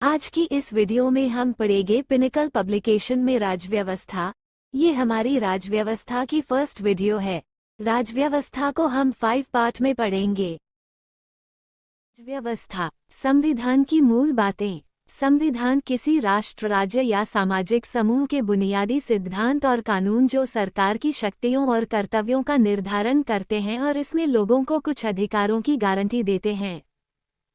आज की इस वीडियो में हम पढ़ेंगे पिनिकल पब्लिकेशन में राजव्यवस्था। ये हमारी राजव्यवस्था की फर्स्ट वीडियो है। राजव्यवस्था को हम 5 पार्ट में पढ़ेंगे। राजव्यवस्था, संविधान की मूल बातें। संविधान किसी राष्ट्र, राज्य या सामाजिक समूह के बुनियादी सिद्धांत और कानून जो सरकार की शक्तियों और कर्तव्यों का निर्धारण करते हैं और इसमें लोगों को कुछ अधिकारों की गारंटी देते हैं।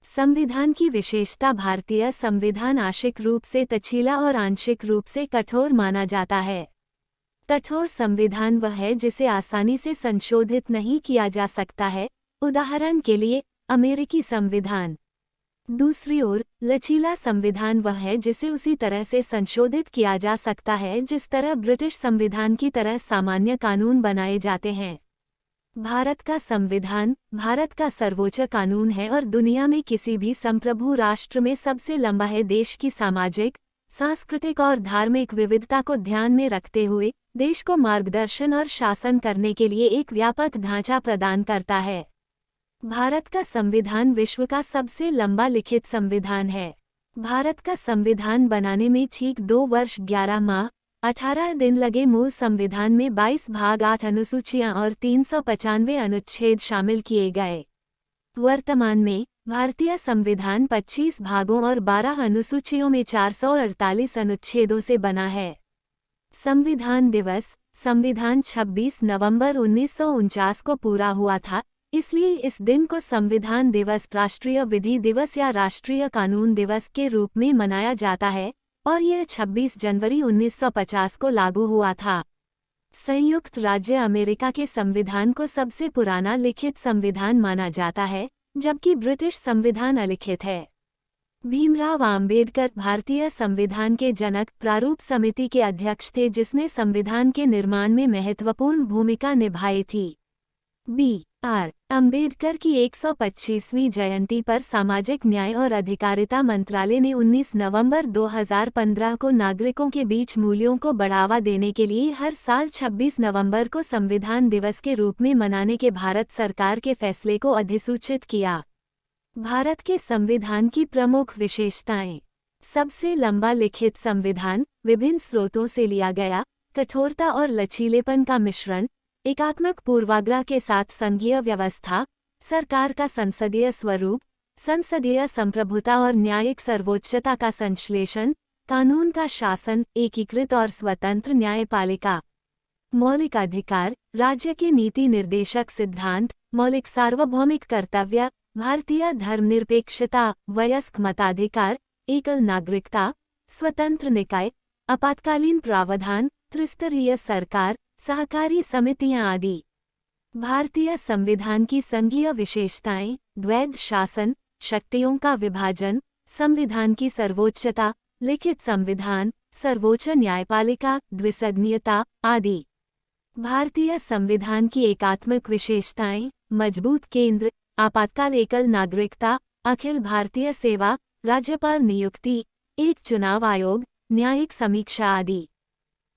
संविधान की विशेषता, भारतीय संविधान आंशिक रूप से तछीला और आंशिक रूप से कठोर माना जाता है। कठोर संविधान वह है जिसे आसानी से संशोधित नहीं किया जा सकता है, उदाहरण के लिए अमेरिकी संविधान। दूसरी ओर लचीला संविधान वह है जिसे उसी तरह से संशोधित किया जा सकता है जिस तरह ब्रिटिश संविधान की तरह सामान्य कानून बनाए जाते हैं। भारत का संविधान भारत का सर्वोच्च कानून है और दुनिया में किसी भी संप्रभु राष्ट्र में सबसे लंबा है। देश की सामाजिक, सांस्कृतिक और धार्मिक विविधता को ध्यान में रखते हुए देश को मार्गदर्शन और शासन करने के लिए एक व्यापक ढांचा प्रदान करता है। भारत का संविधान विश्व का सबसे लंबा लिखित संविधान है। भारत का संविधान बनाने में ठीक 2 वर्ष 11 माह 18 दिन लगे। मूल संविधान में 22 भाग, 8 अनुसूचियां और 395 अनुच्छेद शामिल किए गए। वर्तमान में भारतीय संविधान 25 भागों और 12 अनुसूचियों में 448 अनुच्छेदों से बना है। संविधान दिवस, संविधान 26 नवंबर 1949 को पूरा हुआ था, इसलिए इस दिन को संविधान दिवस, राष्ट्रीय विधि दिवस या राष्ट्रीय कानून दिवस के रूप में मनाया जाता है और यह 26 जनवरी 1950 को लागू हुआ था। संयुक्त राज्य अमेरिका के संविधान को सबसे पुराना लिखित संविधान माना जाता है, जबकि ब्रिटिश संविधान अलिखित है। भीमराव आम्बेडकर भारतीय संविधान के जनक, प्रारूप समिति के अध्यक्ष थे जिसने संविधान के निर्माण में महत्वपूर्ण भूमिका निभाई थी। B.R. अम्बेडकर की 125वीं जयंती पर सामाजिक न्याय और अधिकारिता मंत्रालय ने 19 नवंबर 2015 को नागरिकों के बीच मूल्यों को बढ़ावा देने के लिए हर साल 26 नवंबर को संविधान दिवस के रूप में मनाने के भारत सरकार के फैसले को अधिसूचित किया। भारत के संविधान की प्रमुख विशेषताएं। सबसे लंबा लिखित संविधान, विभिन्न स्रोतों से लिया गया, कठोरता और लचीलेपन का मिश्रण, एकात्मक पूर्वाग्रह के साथ संघीय व्यवस्था, सरकार का संसदीय स्वरूप, संसदीय संप्रभुता और न्यायिक सर्वोच्चता का संश्लेषण, कानून का शासन, एकीकृत और स्वतंत्र न्यायपालिका। मौलिक अधिकार, राज्य के नीति निर्देशक सिद्धांत, मौलिक सार्वभौमिक कर्तव्य, भारतीय धर्मनिरपेक्षता, वयस्क मताधिकार, एकल नागरिकता, स्वतंत्र निकाय, आपातकालीन प्रावधान, त्रिस्तरीय सरकार, सहकारी समितियां आदि। भारतीय संविधान की संघीय विशेषताएं, द्वैध शासन, शक्तियों का विभाजन, संविधान की सर्वोच्चता, लिखित संविधान, सर्वोच्च न्यायपालिका, द्विसदनीयता आदि। भारतीय संविधान की एकात्मक विशेषताएं, मजबूत केंद्र, आपातकाल, एकल नागरिकता, अखिल भारतीय सेवा, राज्यपाल नियुक्ति, एक चुनाव आयोग, न्यायिक समीक्षा आदि।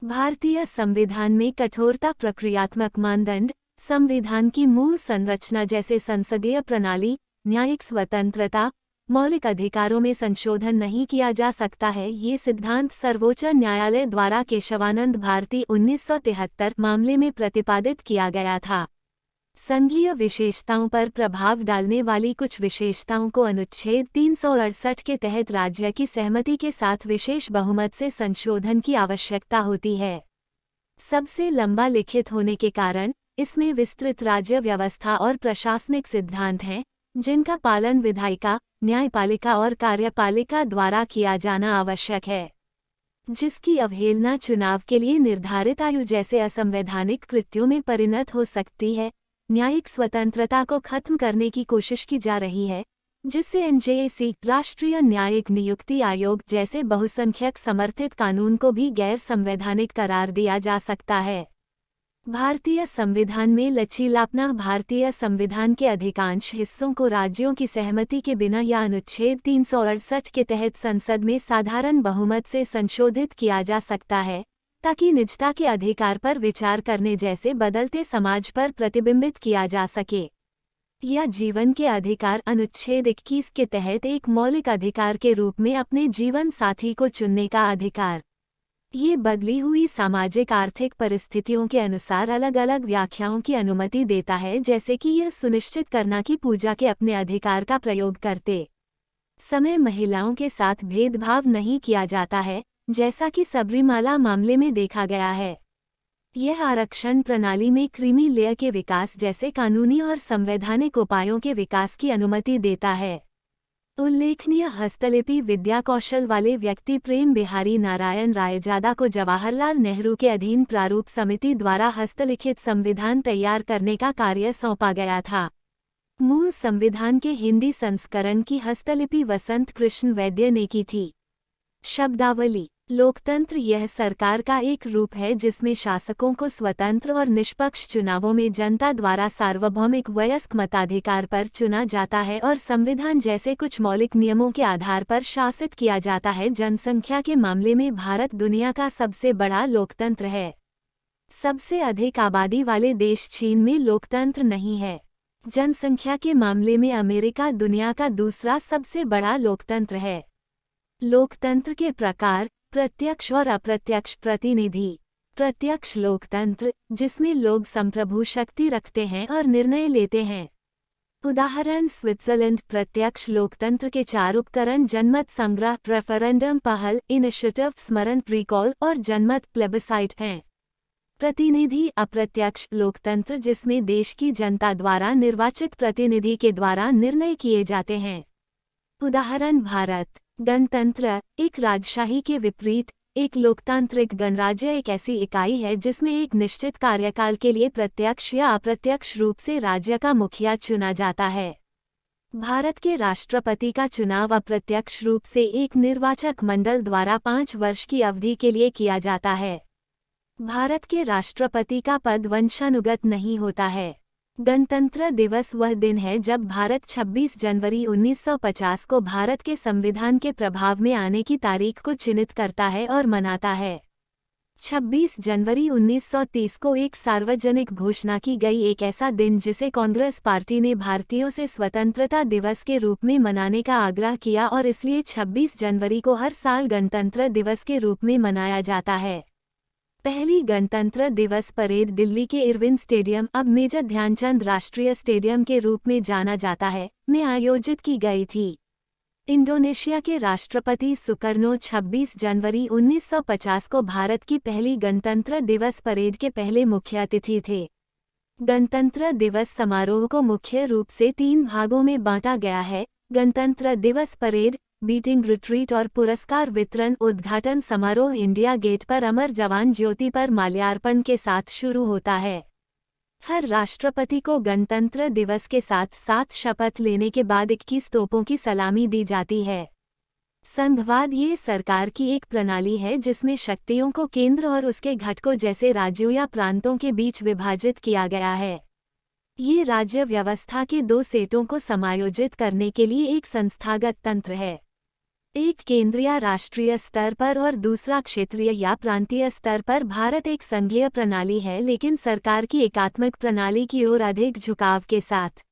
भारतीय संविधान में कठोरता, प्रक्रियात्मक मानदंड, संविधान की मूल संरचना जैसे संसदीय प्रणाली, न्यायिक स्वतंत्रता, मौलिक अधिकारों में संशोधन नहीं किया जा सकता है। ये सिद्धांत सर्वोच्च न्यायालय द्वारा केशवानंद भारती 1973 मामले में प्रतिपादित किया गया था। संघीय विशेषताओं पर प्रभाव डालने वाली कुछ विशेषताओं को अनुच्छेद 368 के तहत राज्य की सहमति के साथ विशेष बहुमत से संशोधन की आवश्यकता होती है। सबसे लंबा लिखित होने के कारण इसमें विस्तृत राज्य व्यवस्था और प्रशासनिक सिद्धांत हैं, जिनका पालन विधायिका, न्यायपालिका और कार्यपालिका द्वारा किया जाना आवश्यक है, जिसकी अवहेलना चुनाव के लिए निर्धारित आयु जैसे असंवैधानिक कृत्यों में परिणत हो सकती है। न्यायिक स्वतंत्रता को खत्म करने की कोशिश की जा रही है, जिससे एनजेएसी, राष्ट्रीय न्यायिक नियुक्ति आयोग जैसे बहुसंख्यक समर्थित कानून को भी गैर संवैधानिक करार दिया जा सकता है। भारतीय संविधान में लचीलापना, भारतीय संविधान के अधिकांश हिस्सों को राज्यों की सहमति के बिना या अनुच्छेद 368 के तहत संसद में साधारण बहुमत से संशोधित किया जा सकता है, ताकि निजता के अधिकार पर विचार करने जैसे बदलते समाज पर प्रतिबिंबित किया जा सके। या जीवन के अधिकार अनुच्छेद 21 के तहत एक मौलिक अधिकार के रूप में अपने जीवन साथी को चुनने का अधिकार। ये बदली हुई सामाजिक आर्थिक परिस्थितियों के अनुसार अलग अलग व्याख्याओं की अनुमति देता है, जैसे कि यह सुनिश्चित करना कि पूजा के अपने अधिकार का प्रयोग करते समय महिलाओं के साथ भेदभाव नहीं किया जाता है, जैसा कि सबरीमाला मामले में देखा गया है। यह आरक्षण प्रणाली में क्रीमी लेयर के विकास जैसे कानूनी और संवैधानिक उपायों के विकास की अनुमति देता है। उल्लेखनीय हस्तलिपि विद्या कौशल वाले व्यक्ति प्रेम बिहारी नारायण रायजादा को जवाहरलाल नेहरू के अधीन प्रारूप समिति द्वारा हस्तलिखित संविधान तैयार करने का कार्य सौंपा गया था। मूल संविधान के हिंदी संस्करण की हस्तलिपि वसंत कृष्ण वैद्य ने की थी। शब्दावली। लोकतंत्र यह सरकार का एक रूप है जिसमें शासकों को स्वतंत्र और निष्पक्ष चुनावों में जनता द्वारा सार्वभौमिक वयस्क मताधिकार पर चुना जाता है और संविधान जैसे कुछ मौलिक नियमों के आधार पर शासित किया जाता है। जनसंख्या के मामले में भारत दुनिया का सबसे बड़ा लोकतंत्र है। सबसे अधिक आबादी वाले देश चीन में लोकतंत्र नहीं है। जनसंख्या के मामले में अमेरिका दुनिया का दूसरा सबसे बड़ा लोकतंत्र है। लोकतंत्र के प्रकार: प्रत्यक्ष और अप्रत्यक्ष प्रतिनिधि। प्रत्यक्ष लोकतंत्र, जिसमें लोग संप्रभु शक्ति रखते हैं और निर्णय लेते हैं। उदाहरण स्विट्जरलैंड। प्रत्यक्ष लोकतंत्र के 4 उपकरण जनमत संग्रह, रेफरेंडम, पहल, इनिशिएटिव, स्मरण, रिकॉल और जनमत प्लेबिसाइट हैं। प्रतिनिधि अप्रत्यक्ष लोकतंत्र, जिसमें देश की जनता द्वारा निर्वाचित प्रतिनिधि के द्वारा निर्णय किए जाते हैं। उदाहरण भारत। गणतंत्र, एक राजशाही के विपरीत एक लोकतांत्रिक गणराज्य एक ऐसी इकाई है जिसमें एक निश्चित कार्यकाल के लिए प्रत्यक्ष या अप्रत्यक्ष रूप से राज्य का मुखिया चुना जाता है। भारत के राष्ट्रपति का चुनाव अप्रत्यक्ष रूप से एक निर्वाचक मंडल द्वारा 5 वर्ष की अवधि के लिए किया जाता है। भारत के राष्ट्रपति का पद वंशानुगत नहीं होता है। गणतंत्र दिवस वह दिन है जब भारत 26 जनवरी 1950 को भारत के संविधान के प्रभाव में आने की तारीख को चिन्हित करता है और मनाता है। 26 जनवरी 1930 को एक सार्वजनिक घोषणा की गई एक ऐसा दिन जिसे कांग्रेस पार्टी ने भारतीयों से स्वतंत्रता दिवस के रूप में मनाने का आग्रह किया और इसलिए 26 जनवरी को हर साल गणतंत्र दिवस के रूप में मनाया जाता है। पहली गणतंत्र दिवस परेड दिल्ली के इरविन स्टेडियम, अब मेजर ध्यानचंद राष्ट्रीय स्टेडियम के रूप में जाना जाता है, में आयोजित की गई थी। इंडोनेशिया के राष्ट्रपति सुकर्नो 26 जनवरी 1950 को भारत की पहली गणतंत्र दिवस परेड के पहले मुख्य अतिथि थे। गणतंत्र दिवस समारोह को मुख्य रूप से 3 भागों में बांटा गया है: गणतंत्र दिवस परेड, बीटिंग रिट्रीट और पुरस्कार वितरण। उद्घाटन समारोह इंडिया गेट पर अमर जवान ज्योति पर माल्यार्पण के साथ शुरू होता है। हर राष्ट्रपति को गणतंत्र दिवस के साथ साथ शपथ लेने के बाद 21 तोपों की सलामी दी जाती है। संघवाद ये सरकार की एक प्रणाली है जिसमें शक्तियों को केंद्र और उसके घटकों जैसे राज्यों या प्रांतों के बीच विभाजित किया गया है। ये राज्य व्यवस्था के 2 सेटों को समायोजित करने के लिए एक संस्थागत तंत्र है, एक केंद्रीय राष्ट्रीय स्तर पर और दूसरा क्षेत्रीय या प्रांतीय स्तर पर। भारत एक संघीय प्रणाली है, लेकिन सरकार की एकात्मक प्रणाली की ओर अधिक झुकाव के साथ।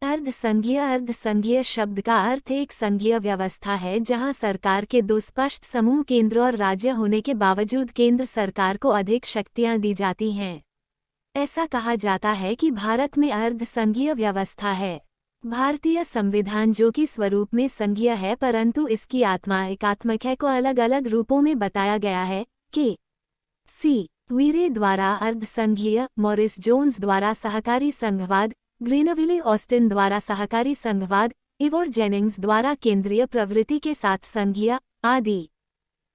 अर्धसंघीय शब्द का अर्थ एक संघीय व्यवस्था है जहां सरकार के 2 स्पष्ट समूह केंद्र और राज्य होने के बावजूद केंद्र सरकार को अधिक शक्तियां दी जाती हैं। ऐसा कहा जाता है कि भारत में अर्धसंघीय व्यवस्था है। भारतीय संविधान, जो कि स्वरूप में संघीय है परंतु इसकी आत्मा एकात्मक है, को अलग अलग रूपों में बताया गया है। के.सी. वीरे द्वारा अर्धसंघीय, मॉरिस जोन्स द्वारा सहकारी संघवाद, ग्रीनविले ऑस्टिन द्वारा सहकारी संघवाद, इवोर जेनिंग्स द्वारा केंद्रीय प्रवृत्ति के साथ संघीय, आदि।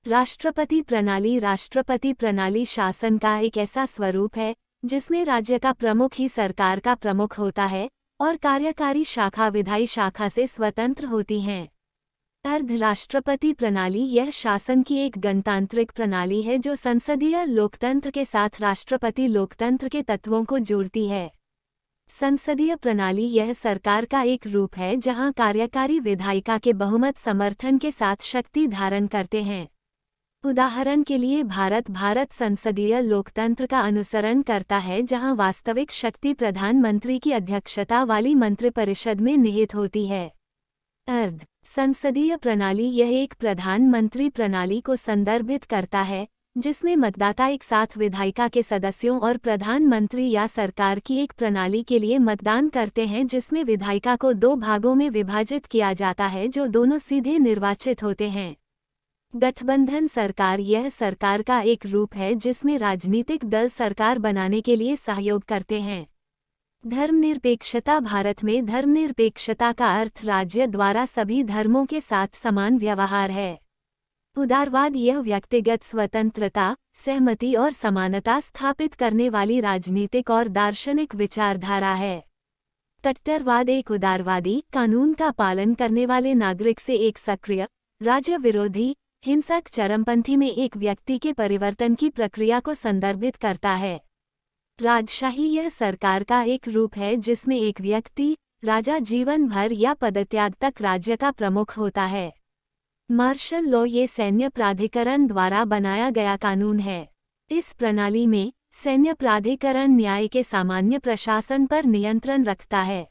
राष्ट्रपति प्रणाली शासन का एक ऐसा स्वरूप है जिसमें राज्य का प्रमुख ही सरकार का प्रमुख होता है और कार्यकारी शाखा विधायी शाखा से स्वतंत्र होती हैं। अर्धराष्ट्रपति प्रणाली यह शासन की एक गणतांत्रिक प्रणाली है जो संसदीय लोकतंत्र के साथ राष्ट्रपति लोकतंत्र के तत्वों को जोड़ती है। संसदीय प्रणाली यह सरकार का एक रूप है जहां कार्यकारी विधायिका के बहुमत समर्थन के साथ शक्ति धारण करते हैं। उदाहरण के लिए भारत संसदीय लोकतंत्र का अनुसरण करता है, जहां वास्तविक शक्ति प्रधानमंत्री की अध्यक्षता वाली मंत्रिपरिषद में निहित होती है। अर्ध संसदीय प्रणाली यह एक प्रधानमंत्री प्रणाली को संदर्भित करता है, जिसमें मतदाता एक साथ विधायिका के सदस्यों और प्रधानमंत्री या सरकार की एक प्रणाली के लिए मतदान करते हैं, जिसमें विधायिका को दो भागों में विभाजित किया जाता है जो दोनों सीधे निर्वाचित होते हैं। गठबंधन सरकार यह सरकार का एक रूप है जिसमें राजनीतिक दल सरकार बनाने के लिए सहयोग करते हैं। धर्मनिरपेक्षता भारत में धर्मनिरपेक्षता का अर्थ राज्य द्वारा सभी धर्मों के साथ समान व्यवहार है। उदारवाद यह व्यक्तिगत स्वतंत्रता, सहमति और समानता स्थापित करने वाली राजनीतिक और दार्शनिक विचारधारा है। कट्टरवाद एक उदारवादी, कानून का पालन करने वाले नागरिक से एक सक्रिय, राज्य विरोधी, हिंसक चरमपंथी में एक व्यक्ति के परिवर्तन की प्रक्रिया को संदर्भित करता है। राजशाही यह सरकार का एक रूप है जिसमें एक व्यक्ति, राजा जीवन भर या पदत्याग तक राज्य का प्रमुख होता है। मार्शल लॉ ये सैन्य प्राधिकरण द्वारा बनाया गया कानून है। इस प्रणाली में सैन्य प्राधिकरण न्याय के सामान्य प्रशासन पर नियंत्रण रखता है।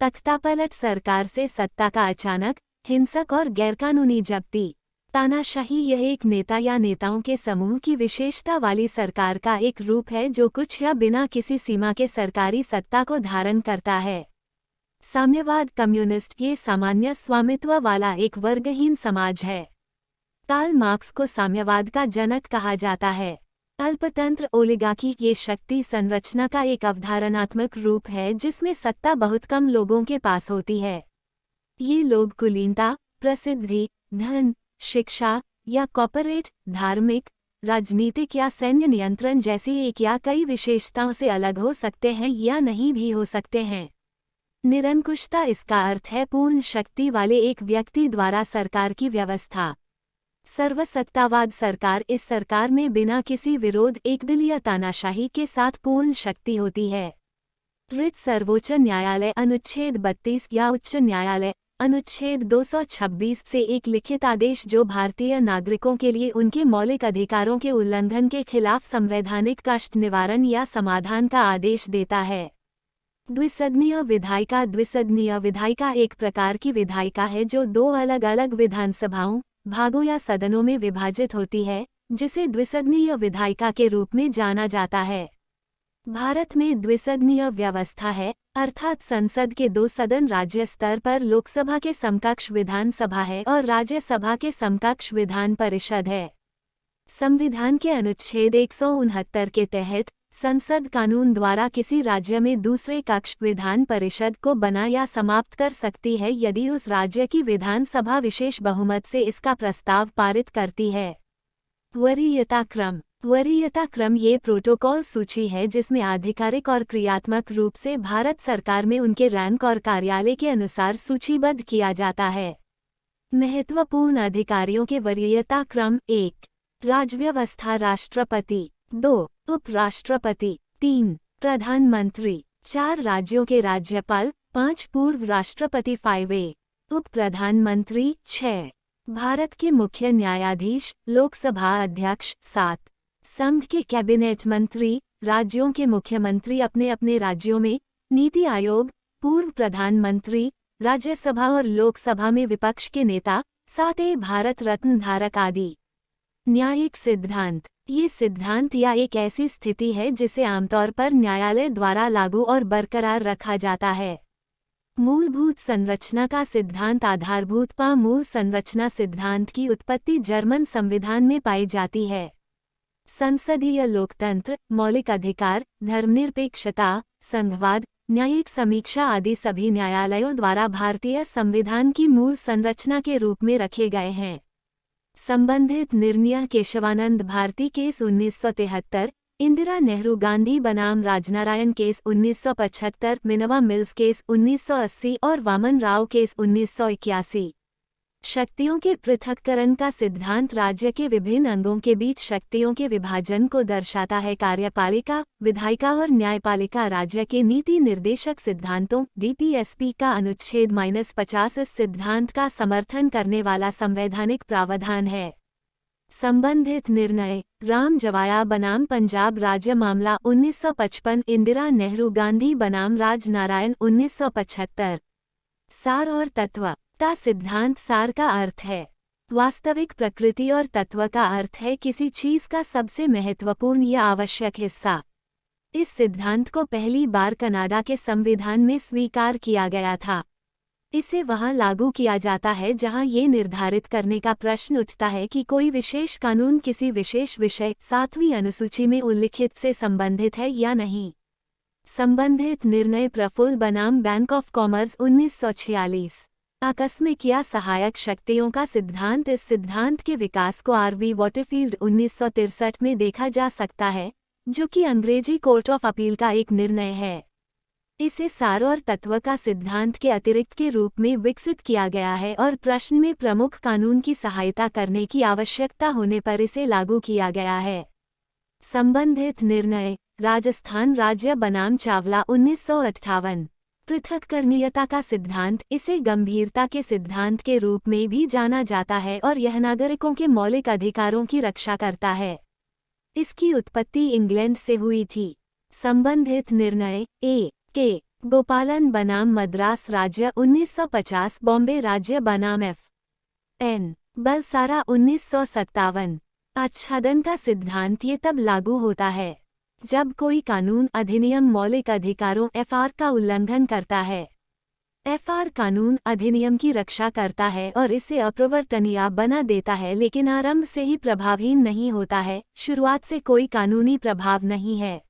तख्तापलट सरकार से सत्ता का अचानक, हिंसक और गैरकानूनी जब्ती। तानाशाही यह एक नेता या नेताओं के समूह की विशेषता वाली सरकार का एक रूप है जो कुछ या बिना किसी सीमा के सरकारी सत्ता को धारण करता है। साम्यवाद कम्युनिस्ट ये सामान्य स्वामित्व वाला एक वर्गहीन समाज है। कार्ल मार्क्स को साम्यवाद का जनक कहा जाता है। अल्पतंत्र ओलिगार्की ये शक्ति संरचना का एक अवधारणात्मक रूप है जिसमें सत्ता बहुत कम लोगों के पास होती है। ये लोग कुलीनता, प्रसिद्धि, धन, शिक्षा या कॉर्पोरेट, धार्मिक, राजनीतिक या सैन्य नियंत्रण जैसी एक या कई विशेषताओं से अलग हो सकते हैं या नहीं भी हो सकते हैं। निरंकुशता इसका अर्थ है पूर्ण शक्ति वाले एक व्यक्ति द्वारा सरकार की व्यवस्था। सर्वसत्तावाद सरकार इस सरकार में बिना किसी विरोध एकदिलीय तानाशाही के साथ पूर्ण शक्ति होती है। रिट सर्वोच्च न्यायालय अनुच्छेद 32 या उच्च न्यायालय अनुच्छेद 226 से एक लिखित आदेश जो भारतीय नागरिकों के लिए उनके मौलिक अधिकारों के उल्लंघन के खिलाफ संवैधानिक कष्ट निवारण या समाधान का आदेश देता है। द्विसदनीय विधायिका द्विसदनीय विधायिका एक प्रकार की विधायिका है जो दो अलग अलग विधानसभाओं, भागों या सदनों में विभाजित होती है, जिसे द्विसदनीय विधायिका के रूप में जाना जाता है। भारत में द्विसदनीय व्यवस्था है, अर्थात संसद के दो सदन राज्य स्तर पर लोकसभा के समकक्ष विधानसभा है और राज्यसभा के समकक्ष विधान परिषद है। संविधान के अनुच्छेद 169 के तहत संसद कानून द्वारा किसी राज्य में दूसरे कक्ष विधान परिषद को बना या समाप्त कर सकती है यदि उस राज्य की विधानसभा विशेष बहुमत से इसका प्रस्ताव पारित करती है। वरीयता क्रम वरीयता क्रम ये प्रोटोकॉल सूची है जिसमें आधिकारिक और क्रियात्मक रूप से भारत सरकार में उनके रैंक और कार्यालय के अनुसार सूचीबद्ध किया जाता है। महत्वपूर्ण अधिकारियों के वरीयता क्रम 1 राजव्यवस्था राष्ट्रपति, 2 उपराष्ट्रपति, 3 प्रधानमंत्री, 4 राज्यों के राज्यपाल, 5 पूर्व राष्ट्रपति, 5 उप प्रधानमंत्री, 6 भारत के मुख्य न्यायाधीश, लोकसभा अध्यक्ष, 7 संघ के कैबिनेट मंत्री, राज्यों के मुख्यमंत्री अपने अपने राज्यों में, नीति आयोग, पूर्व प्रधानमंत्री, राज्यसभा और लोकसभा में विपक्ष के नेता, 7 भारत रत्न धारक आदि। न्यायिक सिद्धांत ये सिद्धांत या एक ऐसी स्थिति है जिसे आमतौर पर न्यायालय द्वारा लागू और बरकरार रखा जाता है। मूलभूत संरचना का सिद्धांत आधारभूत मूल संरचना सिद्धांत की उत्पत्ति जर्मन संविधान में पाई जाती है। संसदीय लोकतंत्र, मौलिक अधिकार, धर्मनिरपेक्षता, संघवाद, न्यायिक समीक्षा आदि सभी न्यायालयों द्वारा भारतीय संविधान की मूल संरचना के रूप में रखे गए हैं। संबंधित निर्णय केशवानंद भारती केस 1973, इंदिरा नेहरू गांधी बनाम राजनारायण केस 1975, मिनवा मिल्स केस 1980 और वामन राव केस 1981। शक्तियों के पृथक्करण का सिद्धांत राज्य के विभिन्न अंगों के बीच शक्तियों के विभाजन को दर्शाता है। कार्यपालिका, विधायिका और न्यायपालिका राज्य के नीति निर्देशक सिद्धांतों डीपीएसपी का अनुच्छेद -50 इस सिद्धांत का समर्थन करने वाला संवैधानिक प्रावधान है। संबंधित निर्णय राम जवाया बनाम पंजाब राज्य मामला 1955 इंदिरा नेहरू गांधी बनाम राजनारायण 1975। सार और तत्व का सिद्धांत। सार का अर्थ है वास्तविक प्रकृति और तत्व का अर्थ है किसी चीज का सबसे महत्वपूर्ण या आवश्यक हिस्सा। इस सिद्धांत को पहली बार कनाडा के संविधान में स्वीकार किया गया था। इसे वहां लागू किया जाता है जहां ये निर्धारित करने का प्रश्न उठता है कि कोई विशेष कानून किसी विशेष विषय 7वीं अनुसूची में उल्लिखित से संबंधित है या नहीं। संबंधित निर्णय प्रफुल्ल बनाम बैंक ऑफ कॉमर्स 1946। आकस्मिक या सहायक शक्तियों का सिद्धांत। इस सिद्धांत के विकास को आरवी वॉटरफील्ड 1963 में देखा जा सकता है, जो कि अंग्रेजी कोर्ट ऑफ अपील का एक निर्णय है। इसे सार और तत्व का सिद्धांत के अतिरिक्त के रूप में विकसित किया गया है और प्रश्न में प्रमुख कानून की सहायता करने की आवश्यकता होने पर इसे लागू किया गया है। संबंधित निर्णय राजस्थान राज्य बनाम चावला 1958। पृथक्करणीयता का सिद्धांत। इसे गंभीरता के सिद्धांत के रूप में भी जाना जाता है और यह नागरिकों के मौलिक अधिकारों की रक्षा करता है। इसकी उत्पत्ति इंग्लैंड से हुई थी। संबंधित निर्णय ए के गोपालन बनाम मद्रास राज्य 1950 बॉम्बे राज्य बनाम एफ एन बलसारा 1957। आच्छादन का सिद्धांत। ये तब लागू होता है जब कोई कानून अधिनियम मौलिक अधिकारों एफआर का उल्लंघन करता है। एफआर कानून अधिनियम की रक्षा करता है और इसे अप्रवर्तनीय बना देता है, लेकिन आरंभ से ही प्रभावहीन नहीं होता है। शुरुआत से कोई कानूनी प्रभाव नहीं है।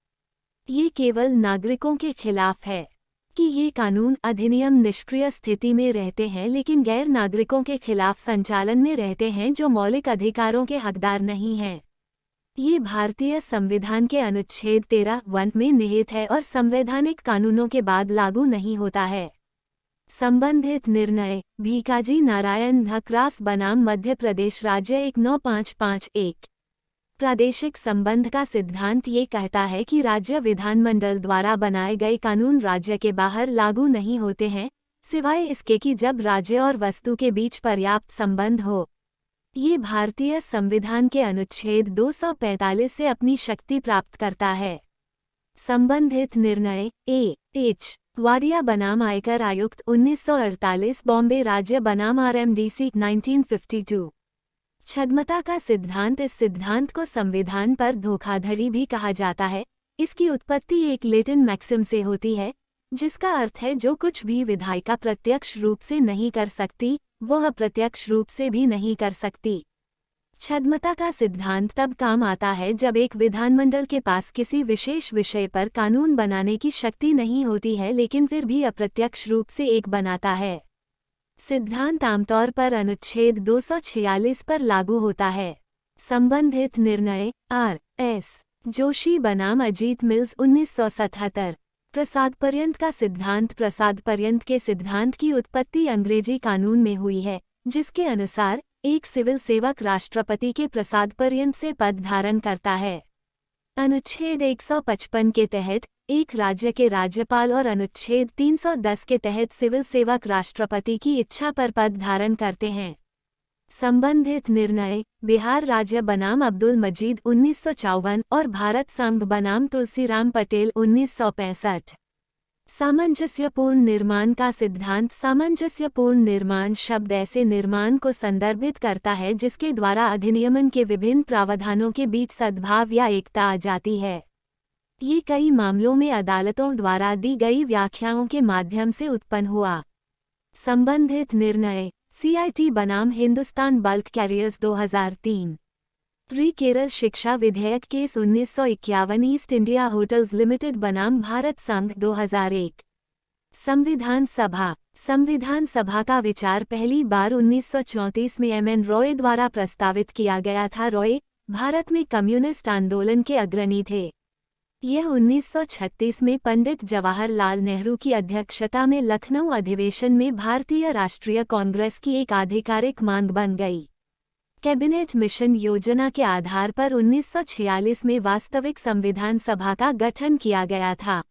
ये केवल नागरिकों के खिलाफ है कि ये कानून अधिनियम निष्क्रिय स्थिति में रहते हैं, लेकिन गैर नागरिकों के खिलाफ संचालन में रहते हैं जो मौलिक अधिकारों के हकदार नहीं हैं। ये भारतीय संविधान के अनुच्छेद 13(1) में निहित है और संवैधानिक कानूनों के बाद लागू नहीं होता है। संबंधित निर्णय भीकाजी नारायण धकरास बनाम मध्य प्रदेश राज्य 19551। प्रादेशिक संबंध का सिद्धांत ये कहता है कि राज्य विधानमंडल द्वारा बनाए गए कानून राज्य के बाहर लागू नहीं होते हैं, सिवाय इसके कि जब राज्य और वस्तु के बीच पर्याप्त संबंध हो। ये भारतीय संविधान के अनुच्छेद 245 से अपनी शक्ति प्राप्त करता है। संबंधित निर्णय एच वाडिया बनाम आयकर आयुक्त 1948 बॉम्बे राज्य बनाम आरएमडीसी 1952। छद्मता का सिद्धांत। इस सिद्धांत को संविधान पर धोखाधड़ी भी कहा जाता है। इसकी उत्पत्ति एक लैटिन मैक्सिम से होती है, जिसका अर्थ है जो कुछ भी विधायिका प्रत्यक्ष रूप से नहीं कर सकती, वह अप्रत्यक्ष रूप से भी नहीं कर सकती। छद्मता का सिद्धांत तब काम आता है जब एक विधानमंडल के पास किसी विशेष विषय पर कानून बनाने की शक्ति नहीं होती है, लेकिन फिर भी अप्रत्यक्ष रूप से एक बनाता है। सिद्धांत आमतौर पर अनुच्छेद 246 पर लागू होता है। संबंधित निर्णय आर एस जोशी बनाम अजीत मिल्स 1977। प्रसाद पर्यंत का सिद्धांत। प्रसाद पर्यंत के सिद्धांत की उत्पत्ति अंग्रेजी कानून में हुई है, जिसके अनुसार एक सिविल सेवक राष्ट्रपति के प्रसाद पर्यंत से पद धारण करता है। अनुच्छेद 155 के तहत एक राज्य के राज्यपाल और अनुच्छेद 310 के तहत सिविल सेवक राष्ट्रपति की इच्छा पर पद धारण करते हैं। संबंधित निर्णय बिहार राज्य बनाम अब्दुल मजीद 1954 और भारत संघ बनाम तुलसीराम पटेल 1965। सामंजस्यपूर्ण निर्माण का सिद्धांत। सामंजस्यपूर्ण निर्माण शब्द ऐसे निर्माण को संदर्भित करता है जिसके द्वारा अधिनियमन के विभिन्न प्रावधानों के बीच सद्भाव या एकता आ जाती है। ये कई मामलों में अदालतों द्वारा दी गई व्याख्याओं के माध्यम से उत्पन्न हुआ। संबंधित निर्णय सीआईटी बनाम Hindustan bulk carriers 2003। Pre Kerala शिक्षा विधेयक case 1951 east India hotels limited बनाम भारत संघ 2001। संविधान सभा। संविधान सभा का विचार पहली बार 1934 में एमएन रॉय द्वारा प्रस्तावित किया गया था। रॉय भारत में कम्युनिस्ट आंदोलन के अग्रणी थे। यह 1936 में पंडित जवाहरलाल नेहरू की अध्यक्षता में लखनऊ अधिवेशन में भारतीय राष्ट्रीय कांग्रेस की एक आधिकारिक मांग बन गई। कैबिनेट मिशन योजना के आधार पर 1946 में वास्तविक संविधान सभा का गठन किया गया था।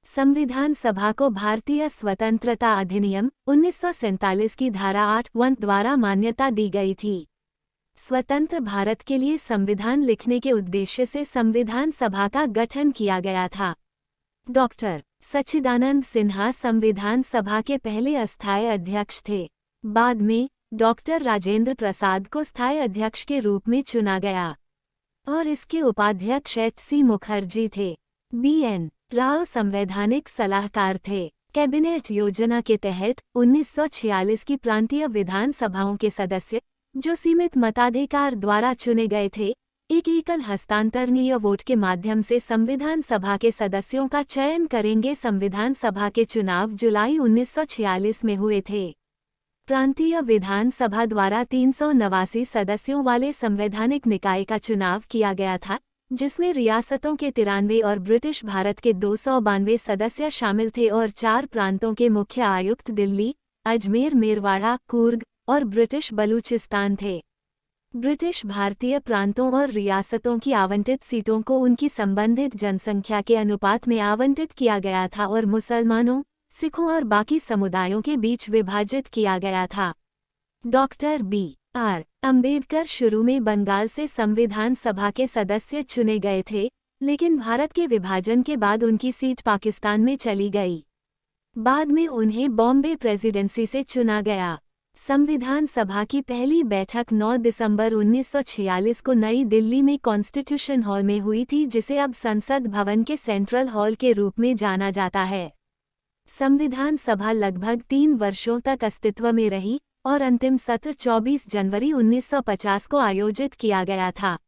संविधान सभा को भारतीय स्वतंत्रता अधिनियम 1947 की धारा 8(1) द्वारा मान्यता दी गई थी। स्वतंत्र भारत के लिए संविधान लिखने के उद्देश्य से संविधान सभा का गठन किया गया था। डॉक्टर सच्चिदानंद सिन्हा संविधान सभा के पहले अस्थायी अध्यक्ष थे। बाद में डॉक्टर राजेंद्र प्रसाद को स्थायी अध्यक्ष के रूप में चुना गया और इसके उपाध्यक्ष एच.सी. मुखर्जी थे। बी.एन. राव संवैधानिक सलाहकार थे। कैबिनेट योजना के तहत 1946 की प्रांतीय विधान सभाओं के सदस्य, जो सीमित मताधिकार द्वारा चुने गए थे, एक एकल हस्तांतरणीय वोट के माध्यम से संविधान सभा के सदस्यों का चयन करेंगे। संविधान सभा के चुनाव जुलाई 1946 में हुए थे। प्रांतीय विधान सभा द्वारा 389 सदस्यों वाले संवैधानिक निकाय का चुनाव किया गया था, जिसमें रियासतों के 93 और ब्रिटिश भारत के 292 सदस्य शामिल थे और 4 प्रांतों के मुख्य आयुक्त दिल्ली, अजमेर, मेरवाड़ा, कूर्ग और ब्रिटिश बलूचिस्तान थे। ब्रिटिश भारतीय प्रांतों और रियासतों की आवंटित सीटों को उनकी संबंधित जनसंख्या के अनुपात में आवंटित किया गया था और मुसलमानों, सिखों और बाकी समुदायों के बीच विभाजित किया गया था। Doctor B R. अम्बेडकर शुरू में बंगाल से संविधान सभा के सदस्य चुने गए थे, लेकिन भारत के विभाजन के बाद उनकी सीट पाकिस्तान में चली गई। बाद में उन्हें बॉम्बे प्रेसिडेंसी से चुना गया। संविधान सभा की पहली बैठक 9 दिसंबर 1946 को नई दिल्ली में कॉन्स्टिट्यूशन हॉल में हुई थी, जिसे अब संसद भवन के सेंट्रल हॉल के रूप में जाना जाता है। संविधान सभा लगभग 3 वर्षों तक अस्तित्व में रही और अंतिम सत्र 24 जनवरी 1950 को आयोजित किया गया था।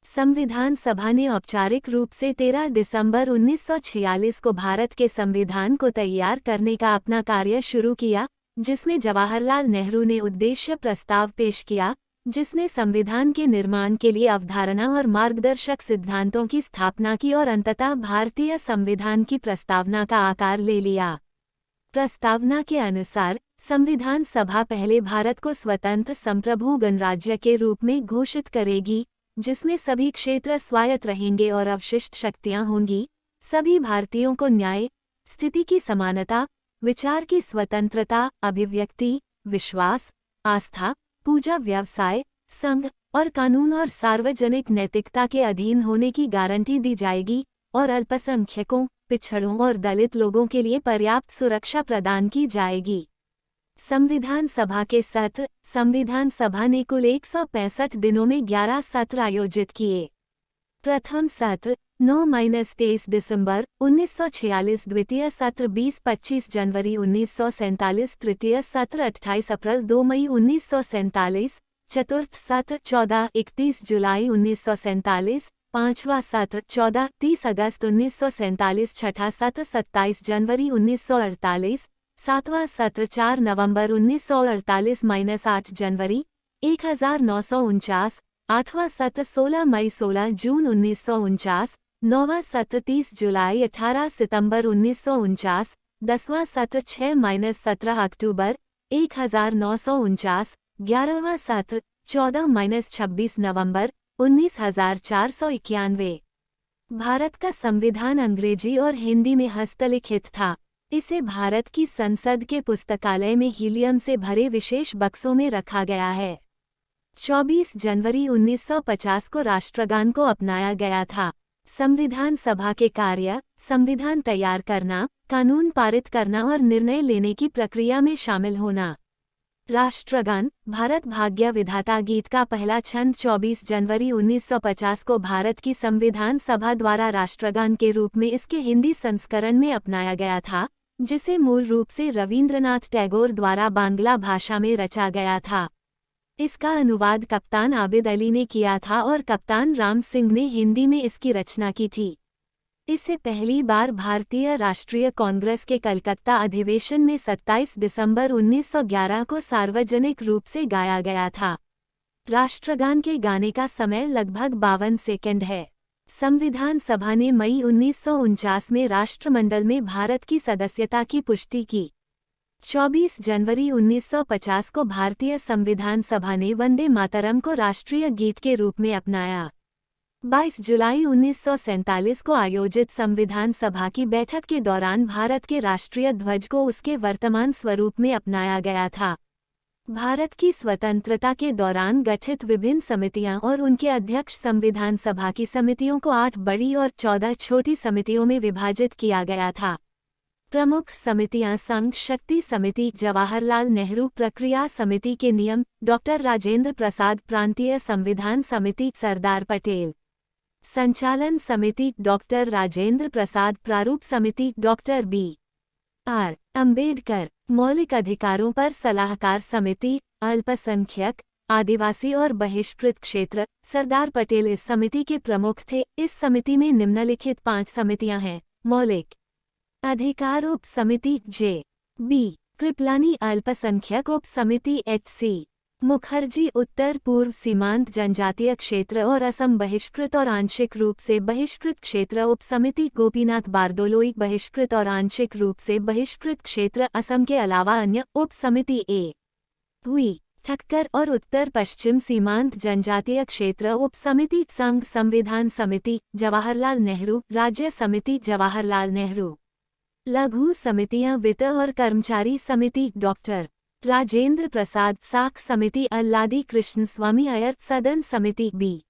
संविधान सभा ने औपचारिक रूप से 13 दिसंबर 1946 को भारत के संविधान को तैयार करने का अपना कार्य शुरू किया, जिसमें जवाहरलाल नेहरू ने उद्देश्य प्रस्ताव पेश किया, जिसने संविधान के निर्माण के लिए अवधारणा और मार्गदर्शक सिद्धांतों की स्थापना की और अंततः भारतीय संविधान की प्रस्तावना का आकार ले लिया। प्रस्तावना के अनुसार संविधान सभा पहले भारत को स्वतंत्र संप्रभु गणराज्य के रूप में घोषित करेगी, जिसमें सभी क्षेत्र स्वायत्त रहेंगे और अवशिष्ट शक्तियां होंगी। सभी भारतीयों को न्याय, स्थिति की समानता, विचार की स्वतंत्रता, अभिव्यक्ति, विश्वास, आस्था, पूजा, व्यवसाय, संघ और कानून और सार्वजनिक नैतिकता के अधीन होने की गारंटी दी जाएगी और अल्पसंख्यकों, पिछड़ों और दलित लोगों के लिए पर्याप्त सुरक्षा प्रदान की जाएगी। संविधान सभा के सत्र। संविधान सभा ने कुल 165 दिनों में 11 सत्र आयोजित किए। प्रथम सत्र 9-23 दिसंबर 1946, द्वितीय सत्र 20-25 जनवरी 1947, तृतीय सत्र 28 अप्रैल 2 मई 1947, चतुर्थ सत्र 14-31 जुलाई 1947, पांचवा सत्र 14-30 अगस्त 1947, छठा सत्र 27 जनवरी 1948, सातवां सत्र 4 नवंबर 1948-8 जनवरी 1949, आठवां सत्र 16 मई 16 जून 1949, नौवां सत्र 30 जुलाई 18 सितंबर 1949, 10वां सत्र 6-17 अक्टूबर 1949, 11वां सत्र 14-26 नवंबर 19,491। भारत का संविधान अंग्रेजी और हिंदी में हस्तलिखित था। इसे भारत की संसद के पुस्तकालय में हीलियम से भरे विशेष बक्सों में रखा गया है। 24 जनवरी 1950 को राष्ट्रगान को अपनाया गया था। संविधान सभा के कार्य: संविधान तैयार करना, कानून पारित करना और निर्णय लेने की प्रक्रिया में शामिल होना। राष्ट्रगान: भारत भाग्य विधाता गीत का पहला छंद 24 जनवरी 1950 को भारत की संविधान सभा द्वारा राष्ट्रगान के रूप में इसके हिंदी संस्करण में अपनाया गया था, जिसे मूल रूप से रवींद्रनाथ टैगोर द्वारा बांग्ला भाषा में रचा गया था। इसका अनुवाद कप्तान आबिद अली ने किया था और कप्तान राम सिंह ने हिंदी में इसकी रचना की थी। इसे पहली बार भारतीय राष्ट्रीय कांग्रेस के कलकत्ता अधिवेशन में 27 दिसंबर 1911 को सार्वजनिक रूप से गाया गया था। राष्ट्रगान के गाने का समय लगभग 52 सेकंड है। संविधान सभा ने मई 1949 में राष्ट्रमंडल में भारत की सदस्यता की पुष्टि की। 24 जनवरी 1950 को भारतीय संविधान सभा ने वंदे मातरम को राष्ट्रीय गीत के रूप में अपनाया। 22 जुलाई 1947 को आयोजित संविधान सभा की बैठक के दौरान भारत के राष्ट्रीय ध्वज को उसके वर्तमान स्वरूप में अपनाया गया था। भारत की स्वतंत्रता के दौरान गठित विभिन्न समितियां और उनके अध्यक्ष संविधान सभा की समितियों को 8 बड़ी और 14 छोटी समितियों में विभाजित किया गया था। प्रमुख समितियां संघ शक्ति समिति, जवाहरलाल नेहरू प्रक्रिया समिति के नियम, डॉक्टर राजेंद्र प्रसाद प्रांतीय संविधान समिति, सरदार पटेल संचालन समिति, डॉक्टर राजेंद्र प्रसाद प्रारूप समिति, डॉक्टर बी.आर. अंबेडकर मौलिक अधिकारों पर सलाहकार समिति, अल्पसंख्यक, आदिवासी और बहिष्कृत क्षेत्र, सरदार पटेल इस समिति के प्रमुख थे। इस समिति में निम्नलिखित 5 समितियां हैं। मौलिक अधिकार उप समिति जे.बी. कृपलानी, अल्पसंख्यक उप समिति एच.सी. मुखर्जी, उत्तर पूर्व सीमांत जनजातीय क्षेत्र और असम बहिष्कृत और आंशिक रूप से बहिष्कृत क्षेत्र उप समिति गोपीनाथ बारदोलोई, बहिष्कृत और आंशिक रूप से बहिष्कृत क्षेत्र असम के अलावा अन्य उप समिति ए हुई ठक्कर और उत्तर पश्चिम सीमांत जनजातीय क्षेत्र उप समिति संघ संविधान समिति, जवाहरलाल नेहरू राज्य समिति, जवाहरलाल नेहरू लघु समितियां, वित्त और कर्मचारी समिति, डॉक्टर राजेंद्र प्रसाद साख समिति, अल्लादी कृष्ण स्वामी अय्यर सदन समिति, बी.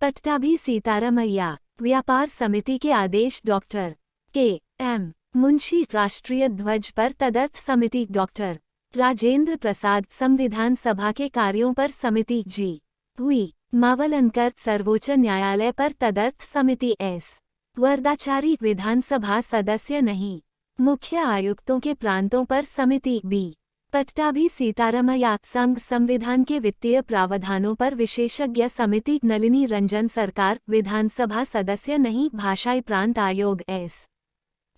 पट्टाभी सीतारामैया व्यापार समिति के आदेश, डॉक्टर के.एम. मुंशी राष्ट्रीय ध्वज पर तदर्थ समिति, डॉक्टर राजेंद्र प्रसाद संविधान सभा के कार्यों पर समिति, जी. हुई मावलंकर सर्वोच्च न्यायालय पर तदर्थ समिति, एस. वरदाचारी विधानसभा सदस्य नहीं। मुख्य आयुक्तों के प्रांतों पर समिति, बी. पट्टाभी सीतारामैया संघ संविधान के वित्तीय प्रावधानों पर विशेषज्ञ समिति, नलिनी रंजन सरकार विधानसभा सदस्य नहीं। भाषाई प्रांत आयोग, एस.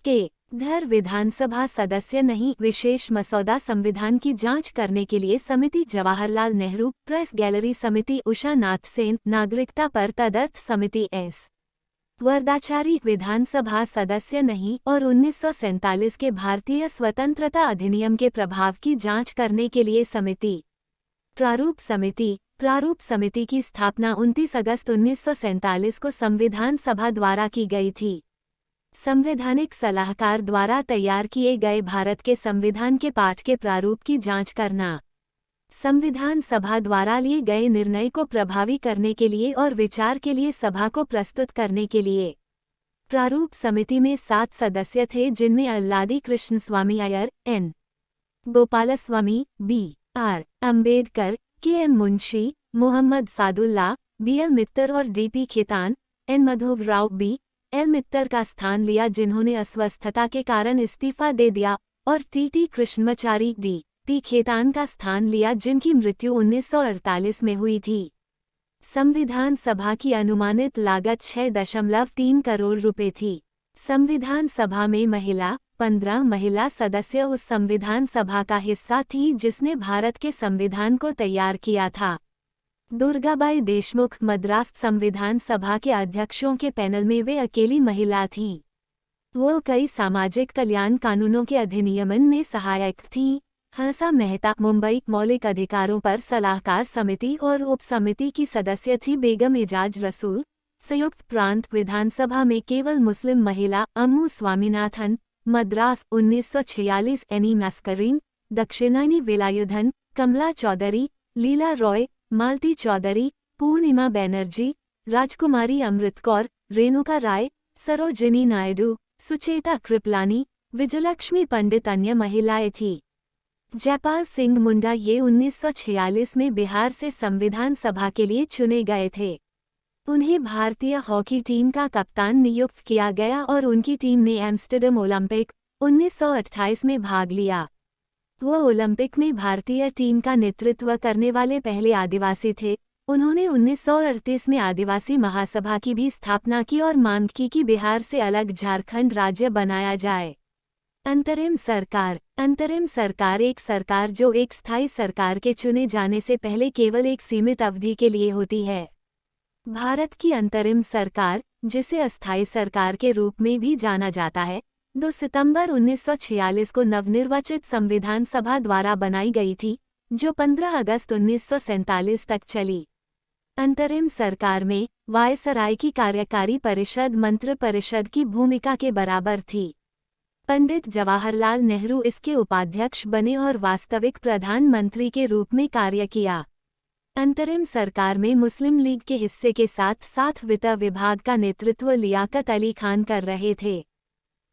के. धर विधानसभा सदस्य नहीं। विशेष मसौदा संविधान की जांच करने के लिए समिति, जवाहरलाल नेहरू प्रेस गैलरी समिति, उषा नाथ सेन नागरिकता पर तदर्थ समिति, एस. वरदाचारी विधानसभा सदस्य नहीं। और 1947 के भारतीय स्वतंत्रता अधिनियम के प्रभाव की जांच करने के लिए समिति, प्रारूप समिति। प्रारूप समिति की स्थापना 29 अगस्त 1947 को संविधान सभा द्वारा की गई थी। संवैधानिक सलाहकार द्वारा तैयार किए गए भारत के संविधान के पाठ के प्रारूप की जांच करना, संविधान सभा द्वारा लिए गए निर्णय को प्रभावी करने के लिए और विचार के लिए सभा को प्रस्तुत करने के लिए। प्रारूप समिति में 7 सदस्य थे, जिनमें Alladi Krishna Swami Ayyar, N. Gopalaswami, B R. Ambedkar, K M. Munshi, Mohammad Saadulla, B L. Mitter और D P. Khaitan, N. Madhavrao, B L. Mitter का स्थान लिया, जिन्होंने अस्वस्थता के कारण इस्तीफा दे दिया, और TT. Krishnamachari, D. P. Khetan का स्थान लिया, जिनकी मृत्यु 1948 में हुई थी। संविधान सभा की अनुमानित लागत 6.3 करोड़ रुपए थी। संविधान सभा में 15 महिला सदस्य उस संविधान सभा का हिस्सा थी जिसने भारत के संविधान को तैयार किया था। दुर्गाबाई देशमुख मद्रास संविधान सभा के अध्यक्षों के पैनल में वे अकेली महिला थीं। वो कई सामाजिक कल्याण कानूनों के अधिनियमन में सहायक थीं। हंसा मेहता मुंबई मौलिक अधिकारों पर सलाहकार समिति और उप समिति की सदस्य थी। बेगम एजाज रसूल संयुक्त प्रांत विधानसभा में केवल मुस्लिम महिला। अम्मू स्वामीनाथन मद्रास 1946। एनी मैस्करीन दक्षिणानी वेलायुधन, कमला चौधरी, लीला रॉय, मालती चौधरी, पूर्णिमा बैनर्जी, राजकुमारी अमृत कौर, रेणुका राय, सरोजिनी नायडू, सुचेता कृपलानी, विजयलक्ष्मी पंडित अन्य महिलाएं थीं। जयपाल सिंह मुंडा ये 1946 में बिहार से संविधान सभा के लिए चुने गए थे। उन्हें भारतीय हॉकी टीम का कप्तान नियुक्त किया गया और उनकी टीम ने एम्स्टर्डम ओलंपिक 1928 में भाग लिया। वो ओलंपिक में भारतीय टीम का नेतृत्व करने वाले पहले आदिवासी थे। उन्होंने 1938 में आदिवासी महासभा की भी स्थापना की और मांग की कि बिहार से अलग झारखंड राज्य बनाया जाए। अंतरिम सरकार। अंतरिम सरकार एक सरकार जो एक स्थायी सरकार के चुने जाने से पहले केवल एक सीमित अवधि के लिए होती है। भारत की अंतरिम सरकार, जिसे अस्थायी सरकार के रूप में भी जाना जाता है, 2 सितंबर 1946 को नवनिर्वाचित संविधान सभा द्वारा बनाई गई थी, जो 15 अगस्त 1947 तक चली। अंतरिम सरकार में वायसराय की कार्यकारी परिषद मंत्रिपरिषद की भूमिका के बराबर थी। पंडित जवाहरलाल नेहरू इसके उपाध्यक्ष बने और वास्तविक प्रधानमंत्री के रूप में कार्य किया। अंतरिम सरकार में मुस्लिम लीग के हिस्से के साथ साथ वित्त विभाग का नेतृत्व लियाकत अली खान कर रहे थे।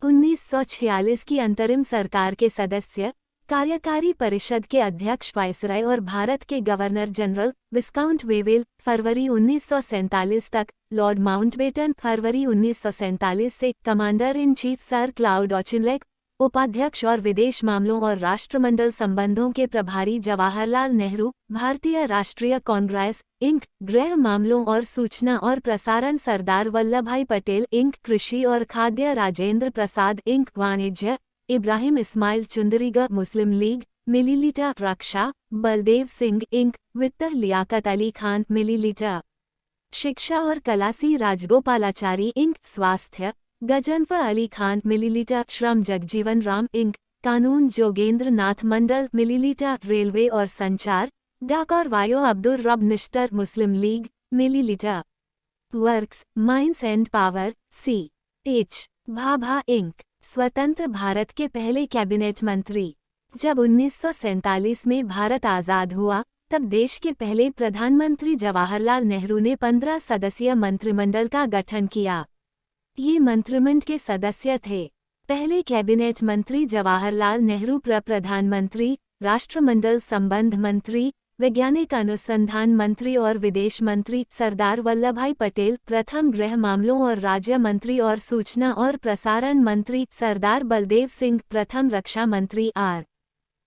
1946 की अंतरिम सरकार के सदस्य, कार्यकारी परिषद के अध्यक्ष वायसराय और भारत के गवर्नर जनरल विस्काउंट वेवेल फरवरी 1947 तक, लॉर्ड माउंटबेटन फरवरी 1947 से, commander in chief sir cloud Auchinleck, उपाध्यक्ष और विदेश मामलों और राष्ट्रमंडल संबंधों के प्रभारी जवाहरलाल नेहरू, भारतीय राष्ट्रीय कांग्रेस इंक, गृह मामलों और सूचना और प्रसारण सरदार वल्लभभाई पटेल इंक, कृषि और खाद्य राजेंद्र प्रसाद इंक, वाणिज्य इब्राहिम इस्माइल चुंदरीग, मुस्लिम लीग मिलीलीटर, रक्षा बलदेव सिंह इंक, वित्त लियाकत अली खान मिलीलीटर, शिक्षा और कला सी राजगोपालाचारी इंक, स्वास्थ्य गजनफर अली खान मिलीलीटर, श्रम जगजीवन राम इंक, कानून जोगेंद्र नाथ मंडल मिलीलीटर, रेलवे और संचार डाक और वायो अब्दुल रब निश्तर, मुस्लिम लीग मिलीलीटर, works mines and power C.H. Bhabha इंक, स्वतंत्र भारत के पहले कैबिनेट मंत्री। जब 1947 में भारत आज़ाद हुआ तब देश के पहले प्रधानमंत्री जवाहरलाल नेहरू ने 15 सदस्यीय मंत्रिमंडल का गठन किया। ये मंत्रिमंडल के सदस्य थे: पहले कैबिनेट मंत्री जवाहरलाल नेहरू, प्रधानमंत्री, राष्ट्रमंडल संबंध मंत्री, वैज्ञानिक अनुसंधान मंत्री और विदेश मंत्री सरदार वल्लभभाई पटेल, प्रथम गृह मामलों और राज्य मंत्री और सूचना और प्रसारण मंत्री सरदार बलदेव सिंह, प्रथम रक्षा मंत्री R.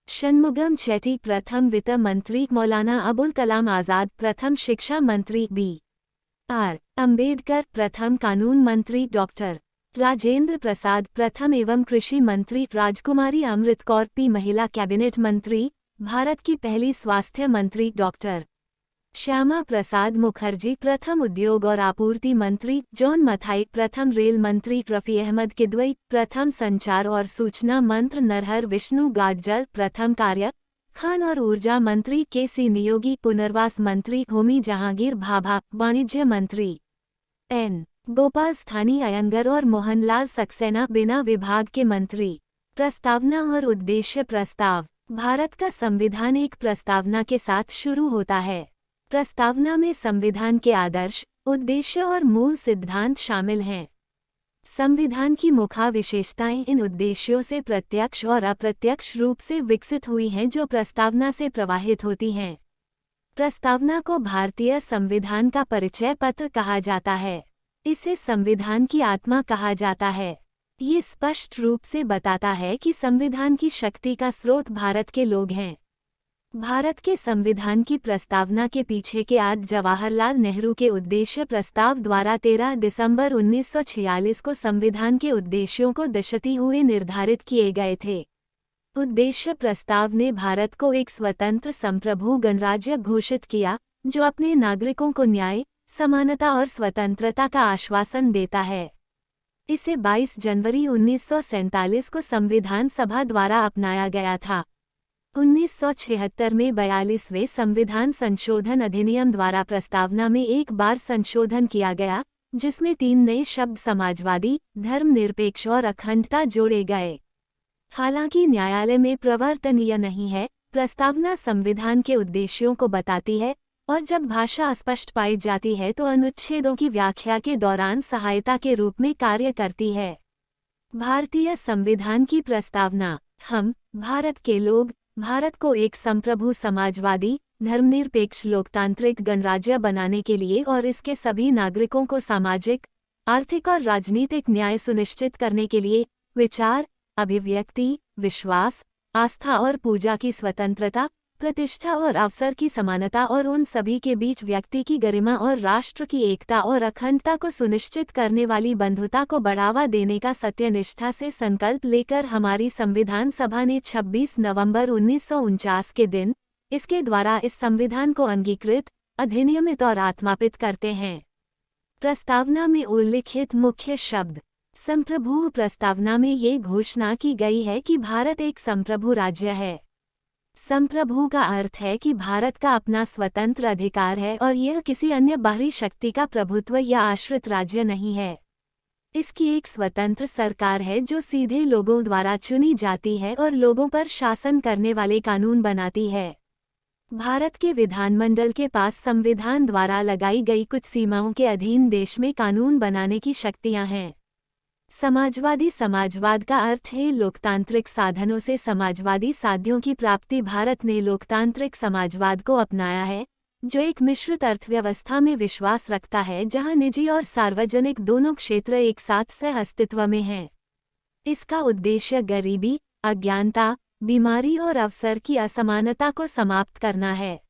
षणमुगम चेट्टी, प्रथम वित्त मंत्री मौलाना अबुल कलाम आज़ाद, प्रथम शिक्षा मंत्री B.R. अंबेडकर, प्रथम कानून मंत्री डॉक्टर राजेंद्र प्रसाद, प्रथम एवं कृषि मंत्री राजकुमारी अमृत कौर P. महिला कैबिनेट मंत्री, भारत की पहली स्वास्थ्य मंत्री डॉक्टर श्यामा प्रसाद मुखर्जी, प्रथम उद्योग और आपूर्ति मंत्री जॉन मथाई, प्रथम रेल मंत्री रफ़ी अहमद किदवई, प्रथम संचार और सूचना मंत्री नरहर विष्णु गाडजल, प्रथम कार्य खान और ऊर्जा मंत्री के.सी. नियोगी, पुनर्वास मंत्री होमी जहांगीर भाभा, वाणिज्य मंत्री N. गोपाल, स्थानीय अयंगर और मोहनलाल सक्सेना, बिना विभाग के मंत्री। प्रस्तावना और उद्देश्य। प्रस्ताव: भारत का संविधान एक प्रस्तावना के साथ शुरू होता है। प्रस्तावना में संविधान के आदर्श, उद्देश्य और मूल सिद्धांत शामिल हैं। संविधान की मुख्य विशेषताएं इन उद्देश्यों से प्रत्यक्ष और अप्रत्यक्ष रूप से विकसित हुई हैं जो प्रस्तावना से प्रवाहित होती हैं। प्रस्तावना को भारतीय संविधान का परिचय पत्र कहा जाता है। इसे संविधान की आत्मा कहा जाता है। ये स्पष्ट रूप से बताता है कि संविधान की शक्ति का स्रोत भारत के लोग हैं। भारत के संविधान की प्रस्तावना के पीछे के आद जवाहरलाल नेहरू के उद्देश्य प्रस्ताव द्वारा 13 दिसंबर 1946 को संविधान के उद्देश्यों को दर्शाते हुए निर्धारित किए गए थे। उद्देश्य प्रस्ताव ने भारत को एक स्वतंत्र संप्रभु गणराज्य घोषित किया जो अपने नागरिकों को न्याय, समानता और स्वतंत्रता का आश्वासन देता है। इसे 22 जनवरी 1947 को संविधान सभा द्वारा अपनाया गया था। 1976 में 42वें संविधान संशोधन अधिनियम द्वारा प्रस्तावना में एक बार संशोधन किया गया, जिसमें 3 नए शब्द समाजवादी, धर्मनिरपेक्ष और अखंडता जोड़े गए। हालांकि न्यायालय में प्रवर्तनीय नहीं है, प्रस्तावना संविधान के उद्देश्यों को बताती है और जब भाषा अस्पष्ट पाई जाती है तो अनुच्छेदों की व्याख्या के दौरान सहायता के रूप में कार्य करती है। भारतीय संविधान की प्रस्तावना। हम, भारत के लोग, भारत को एक संप्रभु समाजवादी, धर्मनिरपेक्ष लोकतांत्रिक गणराज्य बनाने के लिए और इसके सभी नागरिकों को सामाजिक, आर्थिक और राजनीतिक न्याय सुनिश्चित करने के लिए विचार, अभिव्यक्ति, विश्वास, आस्था और पूजा की स्वतंत्रता, प्रतिष्ठा और अवसर की समानता और उन सभी के बीच व्यक्ति की गरिमा और राष्ट्र की एकता और अखंडता को सुनिश्चित करने वाली बंधुता को बढ़ावा देने का सत्यनिष्ठा से संकल्प लेकर हमारी संविधान सभा ने 26 नवंबर 1949 के दिन इसके द्वारा इस संविधान को अंगीकृत, अधिनियमित और आत्मापित करते हैं। प्रस्तावना में उल्लिखित मुख्य शब्द। संप्रभु। प्रस्तावना में ये घोषणा की गई है कि भारत एक संप्रभु राज्य है। संप्रभु का अर्थ है कि भारत का अपना स्वतंत्र अधिकार है और यह किसी अन्य बाहरी शक्ति का प्रभुत्व या आश्रित राज्य नहीं है। इसकी एक स्वतंत्र सरकार है जो सीधे लोगों द्वारा चुनी जाती है और लोगों पर शासन करने वाले कानून बनाती है। भारत के विधानमंडल के पास संविधान द्वारा लगाई गई कुछ सीमाओं के अधीन देश में कानून बनाने की शक्तियां हैं। समाजवादी समाजवाद का अर्थ है लोकतांत्रिक साधनों से समाजवादी साध्यों की प्राप्ति। भारत ने लोकतांत्रिक समाजवाद को अपनाया है, जो एक मिश्रित अर्थव्यवस्था में विश्वास रखता है जहां निजी और सार्वजनिक दोनों क्षेत्र एक साथ सह अस्तित्व में हैं। इसका उद्देश्य गरीबी, अज्ञानता, बीमारी और अवसर की असमानता को समाप्त करना है।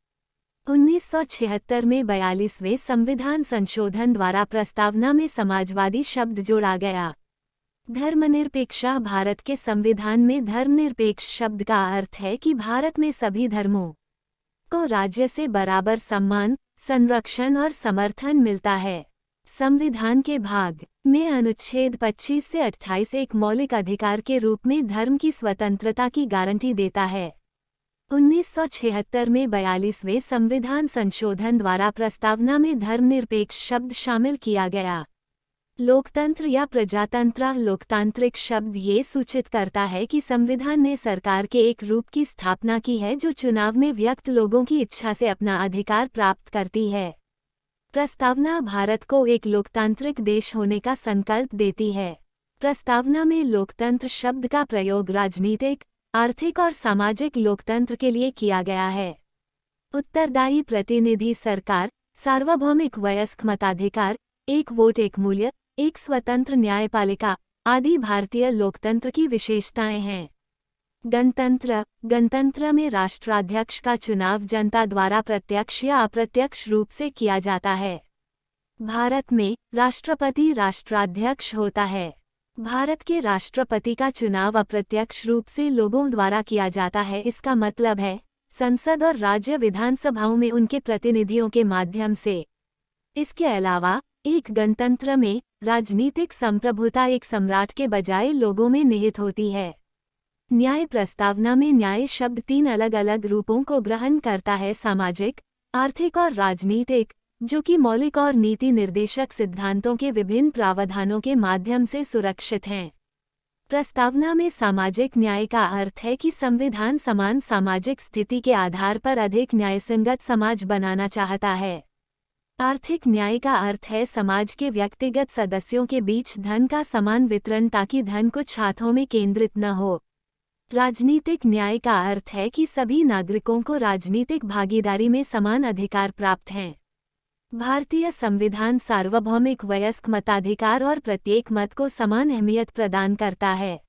1976 में 42वें संविधान संशोधन द्वारा प्रस्तावना में समाजवादी शब्द जोड़ा गया। धर्मनिरपेक्षा भारत के संविधान में धर्मनिरपेक्ष शब्द का अर्थ है कि भारत में सभी धर्मों को राज्य से बराबर सम्मान, संरक्षण और समर्थन मिलता है। संविधान के भाग में अनुच्छेद 25 से 28 एक मौलिक अधिकार के रूप में धर्म की स्वतंत्रता की गारंटी देता है। 1976 में 42वें संविधान संशोधन द्वारा प्रस्तावना में धर्मनिरपेक्ष शब्द शामिल किया गया। लोकतंत्र या प्रजातंत्र लोकतांत्रिक शब्द ये सूचित करता है कि संविधान ने सरकार के एक रूप की स्थापना की है जो चुनाव में व्यक्त लोगों की इच्छा से अपना अधिकार प्राप्त करती है। प्रस्तावना भारत को एक लोकतांत्रिक देश होने का संकल्प देती है। प्रस्तावना में लोकतंत्र शब्द का प्रयोग राजनीतिक, आर्थिक और सामाजिक लोकतंत्र के लिए किया गया है। उत्तरदायी प्रतिनिधि सरकार, सार्वभौमिक वयस्क मताधिकार, एक वोट एक मूल्य, एक स्वतंत्र न्यायपालिका आदि भारतीय लोकतंत्र की विशेषताएं हैं। गणतंत्र में राष्ट्राध्यक्ष का चुनाव जनता द्वारा प्रत्यक्ष या अप्रत्यक्ष रूप से किया जाता है। भारत में राष्ट्रपति राष्ट्राध्यक्ष होता है। भारत के राष्ट्रपति का चुनाव अप्रत्यक्ष रूप से लोगों द्वारा किया जाता है। इसका मतलब है संसद और राज्य विधानसभाओं में उनके प्रतिनिधियों के माध्यम से। इसके अलावा एक गणतंत्र में राजनीतिक संप्रभुता एक सम्राट के बजाय लोगों में निहित होती है। न्याय प्रस्तावना में न्याय शब्द 3 अलग अलग रूपों को ग्रहण करता है: सामाजिक, आर्थिक और राजनीतिक, जो कि मौलिक और नीति निर्देशक सिद्धांतों के विभिन्न प्रावधानों के माध्यम से सुरक्षित हैं। प्रस्तावना में सामाजिक न्याय का अर्थ है कि संविधान समान सामाजिक स्थिति के आधार पर अधिक न्यायसंगत समाज बनाना चाहता है। आर्थिक न्याय का अर्थ है समाज के व्यक्तिगत सदस्यों के बीच धन का समान वितरण ताकि धन कुछ हाथों में केंद्रित न हो। राजनीतिक न्याय का अर्थ है कि सभी नागरिकों को राजनीतिक भागीदारी में समान अधिकार प्राप्त हैं। भारतीय संविधान सार्वभौमिक वयस्क मताधिकार और प्रत्येक मत को समान अहमियत प्रदान करता है।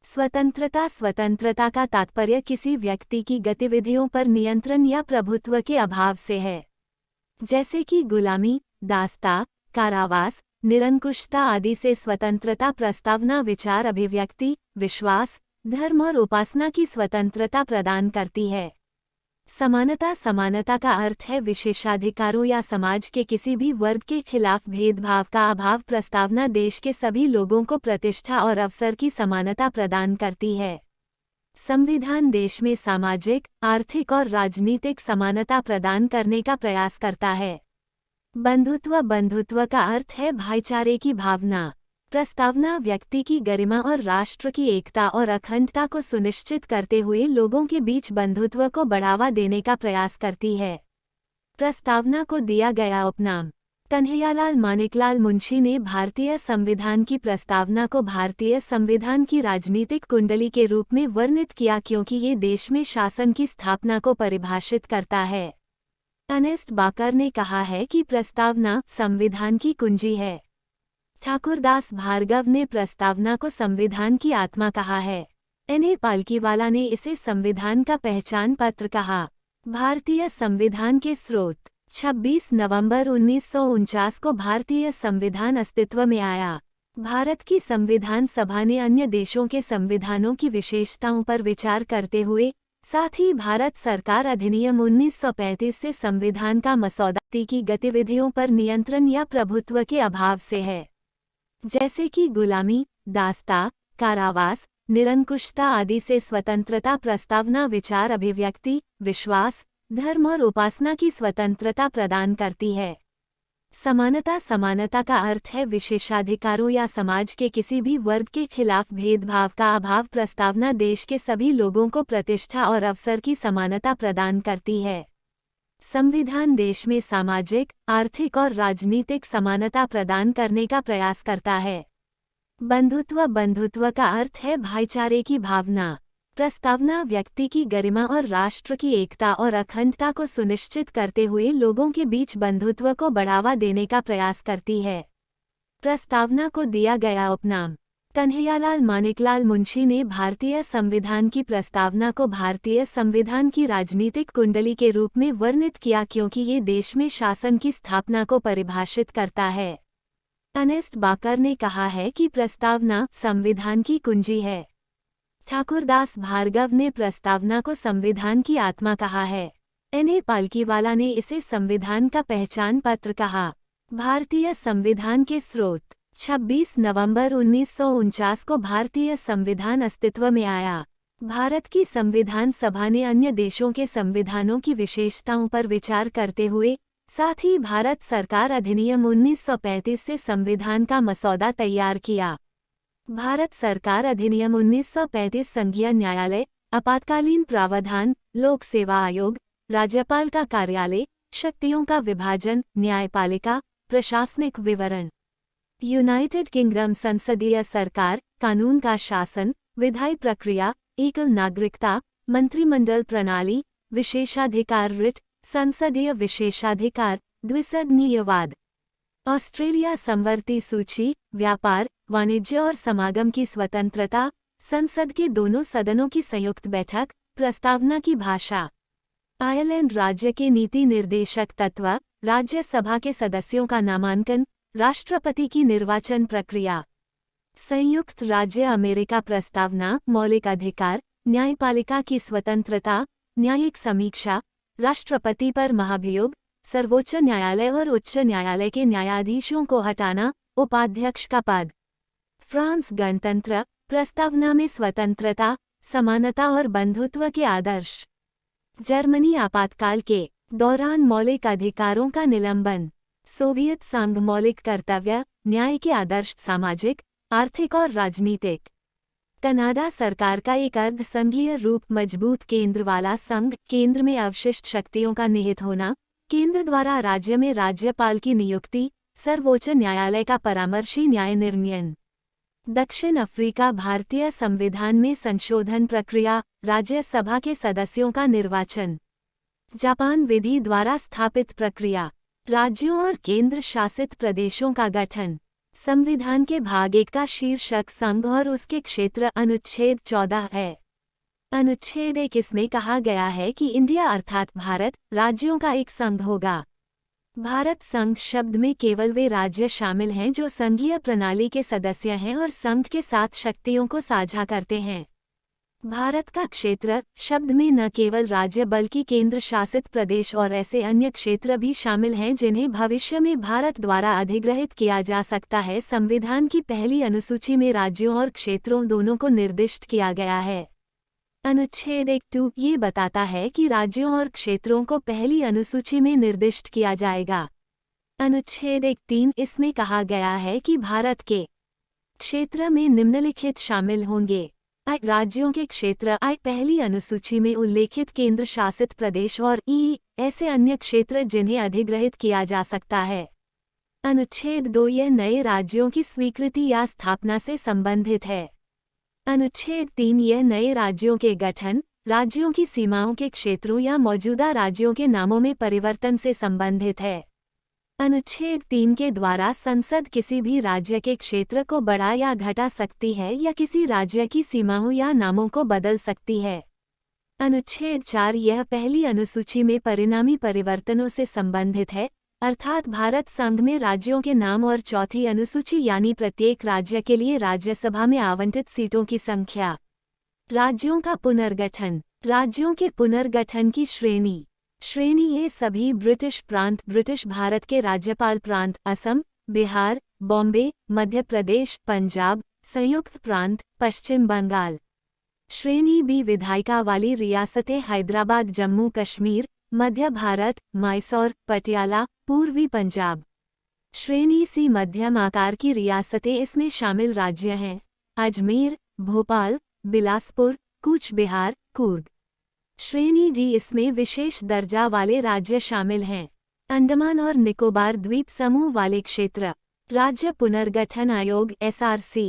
स्वतंत्रता का तात्पर्य किसी व्यक्ति की गतिविधियों पर नियंत्रण या प्रभुत्व के अभाव से है, जैसे कि गुलामी, दासता, कारावास, निरंकुशता आदि से स्वतंत्रता। प्रस्तावना विचार, अभिव्यक्ति, विश्वास, धर्म और उपासना की स्वतंत्रता प्रदान करती है। समानता का अर्थ है विशेषाधिकारों या समाज के किसी भी वर्ग के खिलाफ भेदभाव का अभाव। प्रस्तावना देश के सभी लोगों को प्रतिष्ठा और अवसर की समानता प्रदान करती है। संविधान देश में सामाजिक, आर्थिक और राजनीतिक समानता प्रदान करने का प्रयास करता है। बंधुत्व का अर्थ है भाईचारे की भावना। प्रस्तावना व्यक्ति की गरिमा और राष्ट्र की एकता और अखंडता को सुनिश्चित करते हुए लोगों के बीच बंधुत्व को बढ़ावा देने का प्रयास करती है। प्रस्तावना को दिया गया उपनाम। कन्हैयालाल मानिकलाल मुंशी ने भारतीय संविधान की प्रस्तावना को भारतीय संविधान की राजनीतिक कुंडली के रूप में वर्णित किया क्योंकि ये देश में शासन की स्थापना को परिभाषित करता है। अर्नेस्ट बाकर ने कहा है कि प्रस्तावना संविधान की कुंजी है। ठाकुरदास भार्गव ने प्रस्तावना को संविधान की आत्मा कहा है। एन.ए. पालकीवाला ने इसे संविधान का पहचान पत्र कहा। भारतीय संविधान के स्रोत। 26 नवंबर 1949 को भारतीय संविधान अस्तित्व में आया। भारत की संविधान सभा ने अन्य देशों के संविधानों की विशेषताओं पर विचार करते हुए साथ ही भारत सरकार अधिनियम 1935 से संविधान का मसौदा की गतिविधियों पर नियंत्रण या प्रभुत्व के अभाव से है, जैसे कि गुलामी, दासता, कारावास, निरंकुशता आदि से स्वतंत्रता। प्रस्तावना विचार, अभिव्यक्ति, विश्वास, धर्म और उपासना की स्वतंत्रता प्रदान करती है। समानता समानता का अर्थ है विशेषाधिकारों या समाज के किसी भी वर्ग के खिलाफ भेदभाव का अभाव। प्रस्तावना देश के सभी लोगों को प्रतिष्ठा और अवसर की समानता प्रदान करती है। संविधान देश में सामाजिक, आर्थिक और राजनीतिक समानता प्रदान करने का प्रयास करता है। बंधुत्व बंधुत्व का अर्थ है भाईचारे की भावना। प्रस्तावना व्यक्ति की गरिमा और राष्ट्र की एकता और अखंडता को सुनिश्चित करते हुए लोगों के बीच बंधुत्व को बढ़ावा देने का प्रयास करती है। प्रस्तावना को दिया गया उपनाम। कन्हैयालाल मानिकलाल मुंशी ने भारतीय संविधान की प्रस्तावना को भारतीय संविधान की राजनीतिक कुंडली के रूप में वर्णित किया क्योंकि ये देश में शासन की स्थापना को परिभाषित करता है। अर्नेस्ट बाकर ने कहा है कि प्रस्तावना संविधान की कुंजी है। ठाकुरदास भार्गव ने प्रस्तावना को संविधान की आत्मा कहा है। एन.ए. पालकीवाला ने इसे संविधान का पहचान पत्र कहा। भारतीय संविधान के स्रोत। 26 नवंबर 1949 को भारतीय संविधान अस्तित्व में आया। भारत की संविधान सभा ने अन्य देशों के संविधानों की विशेषताओं पर विचार करते हुए साथ ही भारत सरकार अधिनियम 1935 से संविधान का मसौदा तैयार किया। भारत सरकार अधिनियम 1935 संघीय न्यायालय, आपातकालीन प्रावधान, लोक सेवा आयोग, राज्यपाल का कार्यालय, शक्तियों का विभाजन, न्यायपालिका, प्रशासनिक विवरण, यूनाइटेड किंगडम संसदीय सरकार, कानून का शासन, विधायी प्रक्रिया, एकल नागरिकता, मंत्रिमंडल प्रणाली, विशेषाधिकार रिट, संसदीय विशेषाधिकार, द्विसदनीयवाद, ऑस्ट्रेलिया संवर्ती सूची, व्यापार, वाणिज्य और समागम की स्वतंत्रता, संसद के दोनों सदनों की संयुक्त बैठक, प्रस्तावना की भाषा, आयरलैंड राज्य के नीति निर्देशक तत्व, राज्यसभा के सदस्यों का नामांकन, राष्ट्रपति की निर्वाचन प्रक्रिया, संयुक्त राज्य अमेरिका प्रस्तावना, मौलिक अधिकार, न्यायपालिका की स्वतंत्रता, न्यायिक समीक्षा, राष्ट्रपति पर महाभियोग, सर्वोच्च न्यायालय और उच्च न्यायालय के न्यायाधीशों को हटाना, उपाध्यक्ष का पद, फ्रांस गणतंत्र, प्रस्तावना में स्वतंत्रता, समानता और बंधुत्व के आदर्श, जर्मनी आपातकाल के दौरान मौलिक अधिकारों का निलंबन, सोवियत संघ मौलिक कर्तव्य, न्याय के आदर्श, सामाजिक, आर्थिक और राजनीतिक, कनाडा सरकार का एक अर्ध संघीय रूप, मजबूत केंद्र वाला संघ, केंद्र में अवशिष्ट शक्तियों का निहित होना, केंद्र द्वारा राज्य में राज्यपाल की नियुक्ति, सर्वोच्च न्यायालय का परामर्शी न्याय निर्णयन, दक्षिण अफ्रीका भारतीय संविधान में संशोधन प्रक्रिया, राज्यसभा के सदस्यों का निर्वाचन, जापान विधि द्वारा स्थापित प्रक्रिया, राज्यों और केंद्र शासित प्रदेशों का गठन, संविधान के भाग 1 का शीर्षक संघ और उसके क्षेत्र, अनुच्छेद 14 है। अनुच्छेद 1 इसमें कहा गया है कि इंडिया अर्थात भारत राज्यों का एक संघ होगा। भारत संघ शब्द में केवल वे राज्य शामिल हैं जो संघीय प्रणाली के सदस्य हैं और संघ के साथ शक्तियों को साझा करते हैं। भारत का क्षेत्र शब्द में न केवल राज्य बल्कि केंद्र शासित प्रदेश और ऐसे अन्य क्षेत्र भी शामिल हैं जिन्हें भविष्य में भारत द्वारा अधिग्रहित किया जा सकता है। संविधान की पहली अनुसूची में राज्यों और क्षेत्रों दोनों को निर्दिष्ट किया गया है। अनुच्छेद 1(2) ये बताता है कि राज्यों और क्षेत्रों को पहली अनुसूची में निर्दिष्ट किया जाएगा। अनुच्छेद 1(3) इसमें कहा गया है कि भारत के क्षेत्र में निम्नलिखित शामिल होंगे: राज्यों के क्षेत्र, पहली अनुसूची में उल्लेखित केंद्र शासित प्रदेश और ऐसे अन्य क्षेत्र जिन्हें अधिग्रहित किया जा सकता है। अनुच्छेद 2 यह नए राज्यों की स्वीकृति या स्थापना से संबंधित है। अनुच्छेद 3 यह नए राज्यों के गठन, राज्यों की सीमाओं के क्षेत्रों या मौजूदा राज्यों के नामों में परिवर्तन से संबंधित है। अनुच्छेद 3 के द्वारा संसद किसी भी राज्य के क्षेत्र को बढ़ा या घटा सकती है या किसी राज्य की सीमाओं या नामों को बदल सकती है। अनुच्छेद 4 यह पहली अनुसूची में परिणामी परिवर्तनों से संबंधित है, अर्थात भारत संघ में राज्यों के नाम और चौथी अनुसूची यानी प्रत्येक राज्य के लिए राज्यसभा में आवंटित सीटों की संख्या। राज्यों का पुनर्गठन, राज्यों के पुनर्गठन की श्रेणी। श्रेणी ये सभी ब्रिटिश प्रांत, ब्रिटिश भारत के राज्यपाल प्रांत, असम, बिहार, बॉम्बे, मध्य प्रदेश, पंजाब, संयुक्त प्रांत, पश्चिम बंगाल। श्रेणी बी विधायिका वाली रियासतें हैदराबाद, जम्मू कश्मीर, मध्य भारत, मैसूर, पटियाला, पूर्वी पंजाब। श्रेणी सी मध्यम आकार की रियासतें इसमें शामिल राज्य हैं: अजमेर, भोपाल, बिलासपुर, कूच बिहार, कूर्ग। श्रेणी डी इसमें विशेष दर्जा वाले राज्य शामिल हैं: अंडमान और निकोबार द्वीप समूह वाले क्षेत्र। राज्य पुनर्गठन आयोग SRC।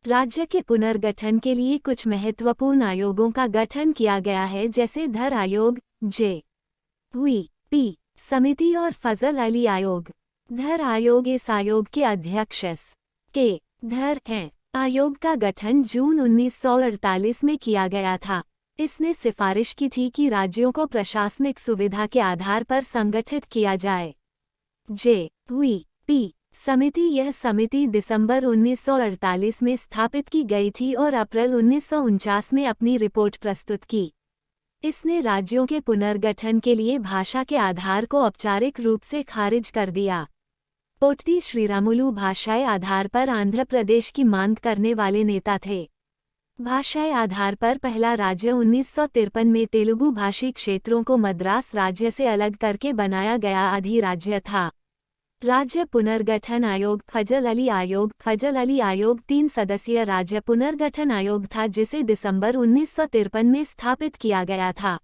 राज्य के पुनर्गठन के लिए कुछ महत्वपूर्ण आयोगों का गठन किया गया है, जैसे धर आयोग, JVP समिति और फजल अली आयोग। धर आयोग इस आयोग के अध्यक्ष के धर हैं। आयोग का गठन जून 1948 में किया गया था। इसने सिफारिश की थी कि राज्यों को प्रशासनिक सुविधा के आधार पर संगठित किया जाए। JVP समिति। यह समिति दिसंबर 1948 में स्थापित की गई थी और अप्रैल 1949 में अपनी रिपोर्ट प्रस्तुत की। इसने राज्यों के पुनर्गठन के लिए भाषा के आधार को औपचारिक रूप से खारिज कर दिया। पोट्टी श्रीरामुलु भाषाई आधार पर आंध्र प्रदेश की मांग करने वाले नेता थे। भाषाई आधार पर पहला राज्य 1953 में तेलुगु भाषी क्षेत्रों को मद्रास राज्य से अलग करके बनाया गया अधिराज्य था। राज्य पुनर्गठन आयोग फजल अली आयोग। फजल अली आयोग 3 सदस्यीय राज्य पुनर्गठन आयोग था, जिसे दिसंबर 1953 में स्थापित किया गया था।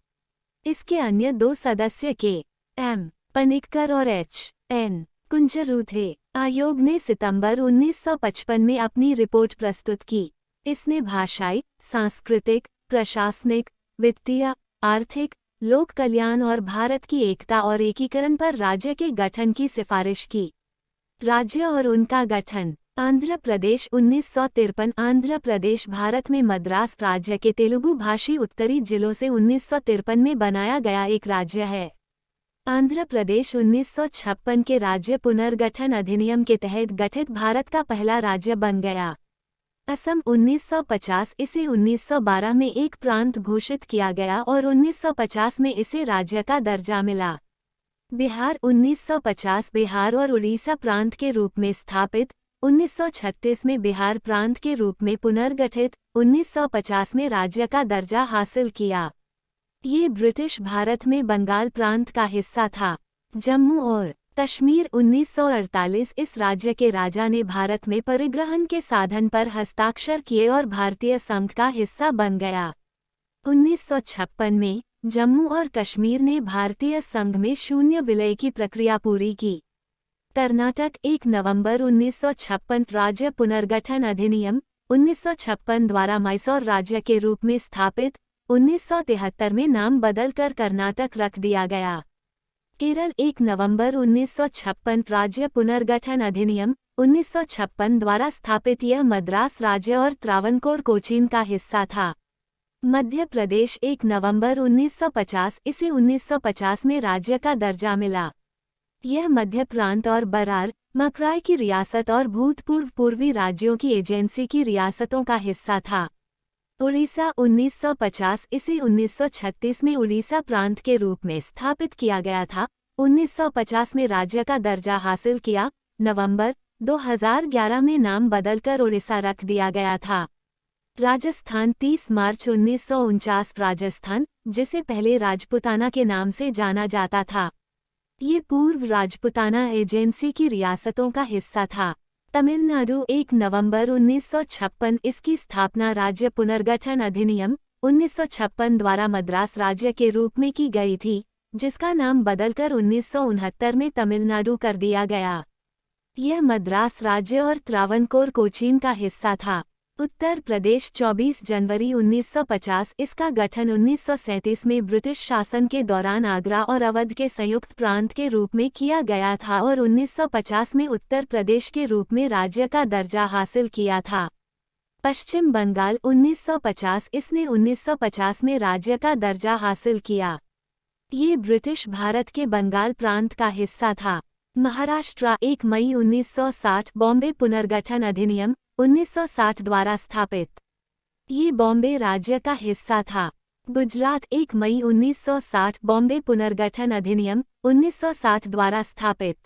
इसके अन्य 2 सदस्य KM पनिक्कर और HN कुंजरू थे। आयोग ने सितंबर 1955 में अपनी रिपोर्ट प्रस्तुत की। इसने भाषाई, सांस्कृतिक, प्रशासनिक, वित्तीय, आर्थिक, लोक कल्याण और भारत की एकता और एकीकरण पर राज्य के गठन की सिफारिश की। राज्य और उनका गठन। आंध्र प्रदेश 1953। आंध्र प्रदेश भारत में मद्रास राज्य के तेलुगु भाषी उत्तरी जिलों से 1953 में बनाया गया एक राज्य है। आंध्र प्रदेश 1956 के राज्य पुनर्गठन अधिनियम के तहत गठित भारत का पहला राज्य बन गया। असम 1950। इसे 1912 में एक प्रांत घोषित किया गया और 1950 में इसे राज्य का दर्जा मिला। बिहार 1950 बिहार और उड़ीसा प्रांत के रूप में स्थापित, 1936 में बिहार प्रांत के रूप में पुनर्गठित, 1950 में राज्य का दर्जा हासिल किया। ये ब्रिटिश भारत में बंगाल प्रांत का हिस्सा था। जम्मू और कश्मीर 1948। इस राज्य के राजा ने भारत में परिग्रहण के साधन पर हस्ताक्षर किए और भारतीय संघ का हिस्सा बन गया। 1956 में जम्मू और कश्मीर ने भारतीय संघ में शून्य विलय की प्रक्रिया पूरी की। कर्नाटक 1 नवंबर 1956 राज्य पुनर्गठन अधिनियम 1956 द्वारा मैसूर राज्य के रूप में स्थापित, 1973 में नाम बदलकर कर्नाटक रख दिया गया। केरल 1 नवंबर 1956 राज्य पुनर्गठन अधिनियम 1956 द्वारा स्थापित। यह मद्रास राज्य और त्रावणकोर कोचीन का हिस्सा था। मध्य प्रदेश 1 नवंबर 1950। इसे 1950 में राज्य का दर्जा मिला। यह मध्य प्रांत और बरार, मकराई की रियासत और भूतपूर्व पूर्वी राज्यों की एजेंसी की रियासतों का हिस्सा था। उड़ीसा 1950। इसे 1936 में उड़ीसा प्रांत के रूप में स्थापित किया गया था। 1950 में राज्य का दर्जा हासिल किया। नवंबर 2011 में नाम बदलकर उड़ीसा रख दिया गया था। राजस्थान 30 मार्च 1949। राजस्थान, जिसे पहले राजपुताना के नाम से जाना जाता था, ये पूर्व राजपुताना एजेंसी की रियासतों का हिस्सा था। तमिलनाडु 1 नवंबर 1956। इसकी स्थापना राज्य पुनर्गठन अधिनियम 1956 द्वारा मद्रास राज्य के रूप में की गई थी, जिसका नाम बदलकर 1969 में तमिलनाडु कर दिया गया। यह मद्रास राज्य और त्रावणकोर कोचीन का हिस्सा था। उत्तर प्रदेश 24 जनवरी 1950। इसका गठन 1937 में ब्रिटिश शासन के दौरान आगरा और अवध के संयुक्त प्रांत के रूप में किया गया था और 1950 में उत्तर प्रदेश के रूप में राज्य का दर्जा हासिल किया था। पश्चिम बंगाल 1950। इसने 1950 में राज्य का दर्जा हासिल किया। ये ब्रिटिश भारत के बंगाल प्रांत का हिस्सा था। महाराष्ट्र 1 मई 1960। बॉम्बे पुनर्गठन अधिनियम 1960 द्वारा स्थापित, ये बॉम्बे राज्य का हिस्सा था। गुजरात 1 मई 1960। बॉम्बे पुनर्गठन अधिनियम 1960 द्वारा स्थापित,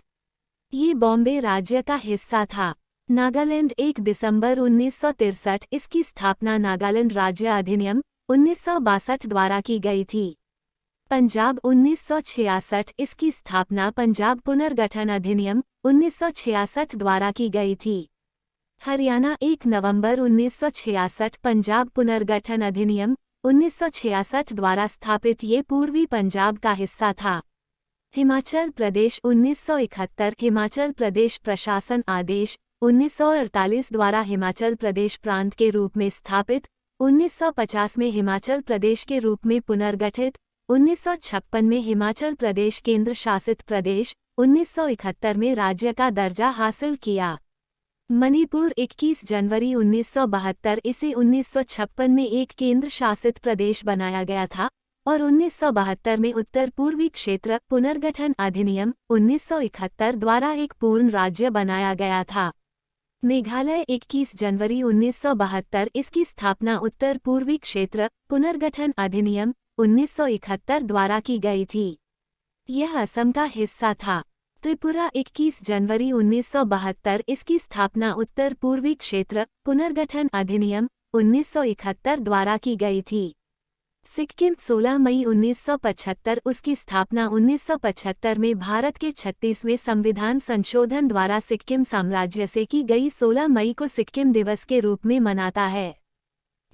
ये बॉम्बे राज्य का हिस्सा था। नागालैंड 1 दिसंबर 1963। इसकी स्थापना नागालैंड राज्य अधिनियम 1962 द्वारा की गई थी। पंजाब 1966। इसकी स्थापना पंजाब पुनर्गठन अधिनियम 1966 द्वारा की गई थी। हरियाणा 1 नवंबर 1966। पंजाब पुनर्गठन अधिनियम 1966 द्वारा स्थापित ये पूर्वी पंजाब का हिस्सा था। हिमाचल प्रदेश 1971। हिमाचल प्रदेश प्रशासन आदेश 1948 द्वारा हिमाचल प्रदेश प्रांत के रूप में स्थापित, 1950 में हिमाचल प्रदेश के रूप में पुनर्गठित, 1956 में हिमाचल प्रदेश केंद्र शासित प्रदेश, 1971 में राज्य का दर्जा हासिल किया। मणिपुर 21 जनवरी 1972। इसे 1956 में एक केंद्र शासित प्रदेश बनाया गया था और 1972 में उत्तर पूर्वी क्षेत्र पुनर्गठन अधिनियम 1971 द्वारा एक पूर्ण राज्य बनाया गया था। मेघालय 21 जनवरी 1972। इसकी स्थापना उत्तर पूर्वी क्षेत्र पुनर्गठन अधिनियम 1971 द्वारा की गई थी। यह असम का हिस्सा था। त्रिपुरा 21 जनवरी 1972। इसकी स्थापना उत्तर पूर्वी क्षेत्र पुनर्गठन अधिनियम 1971 द्वारा की गई थी। सिक्किम 16 मई 1975। उसकी स्थापना 1975 में भारत के 36वें संविधान संशोधन द्वारा सिक्किम साम्राज्य से की गई। 16 मई को सिक्किम दिवस के रूप में मनाता है।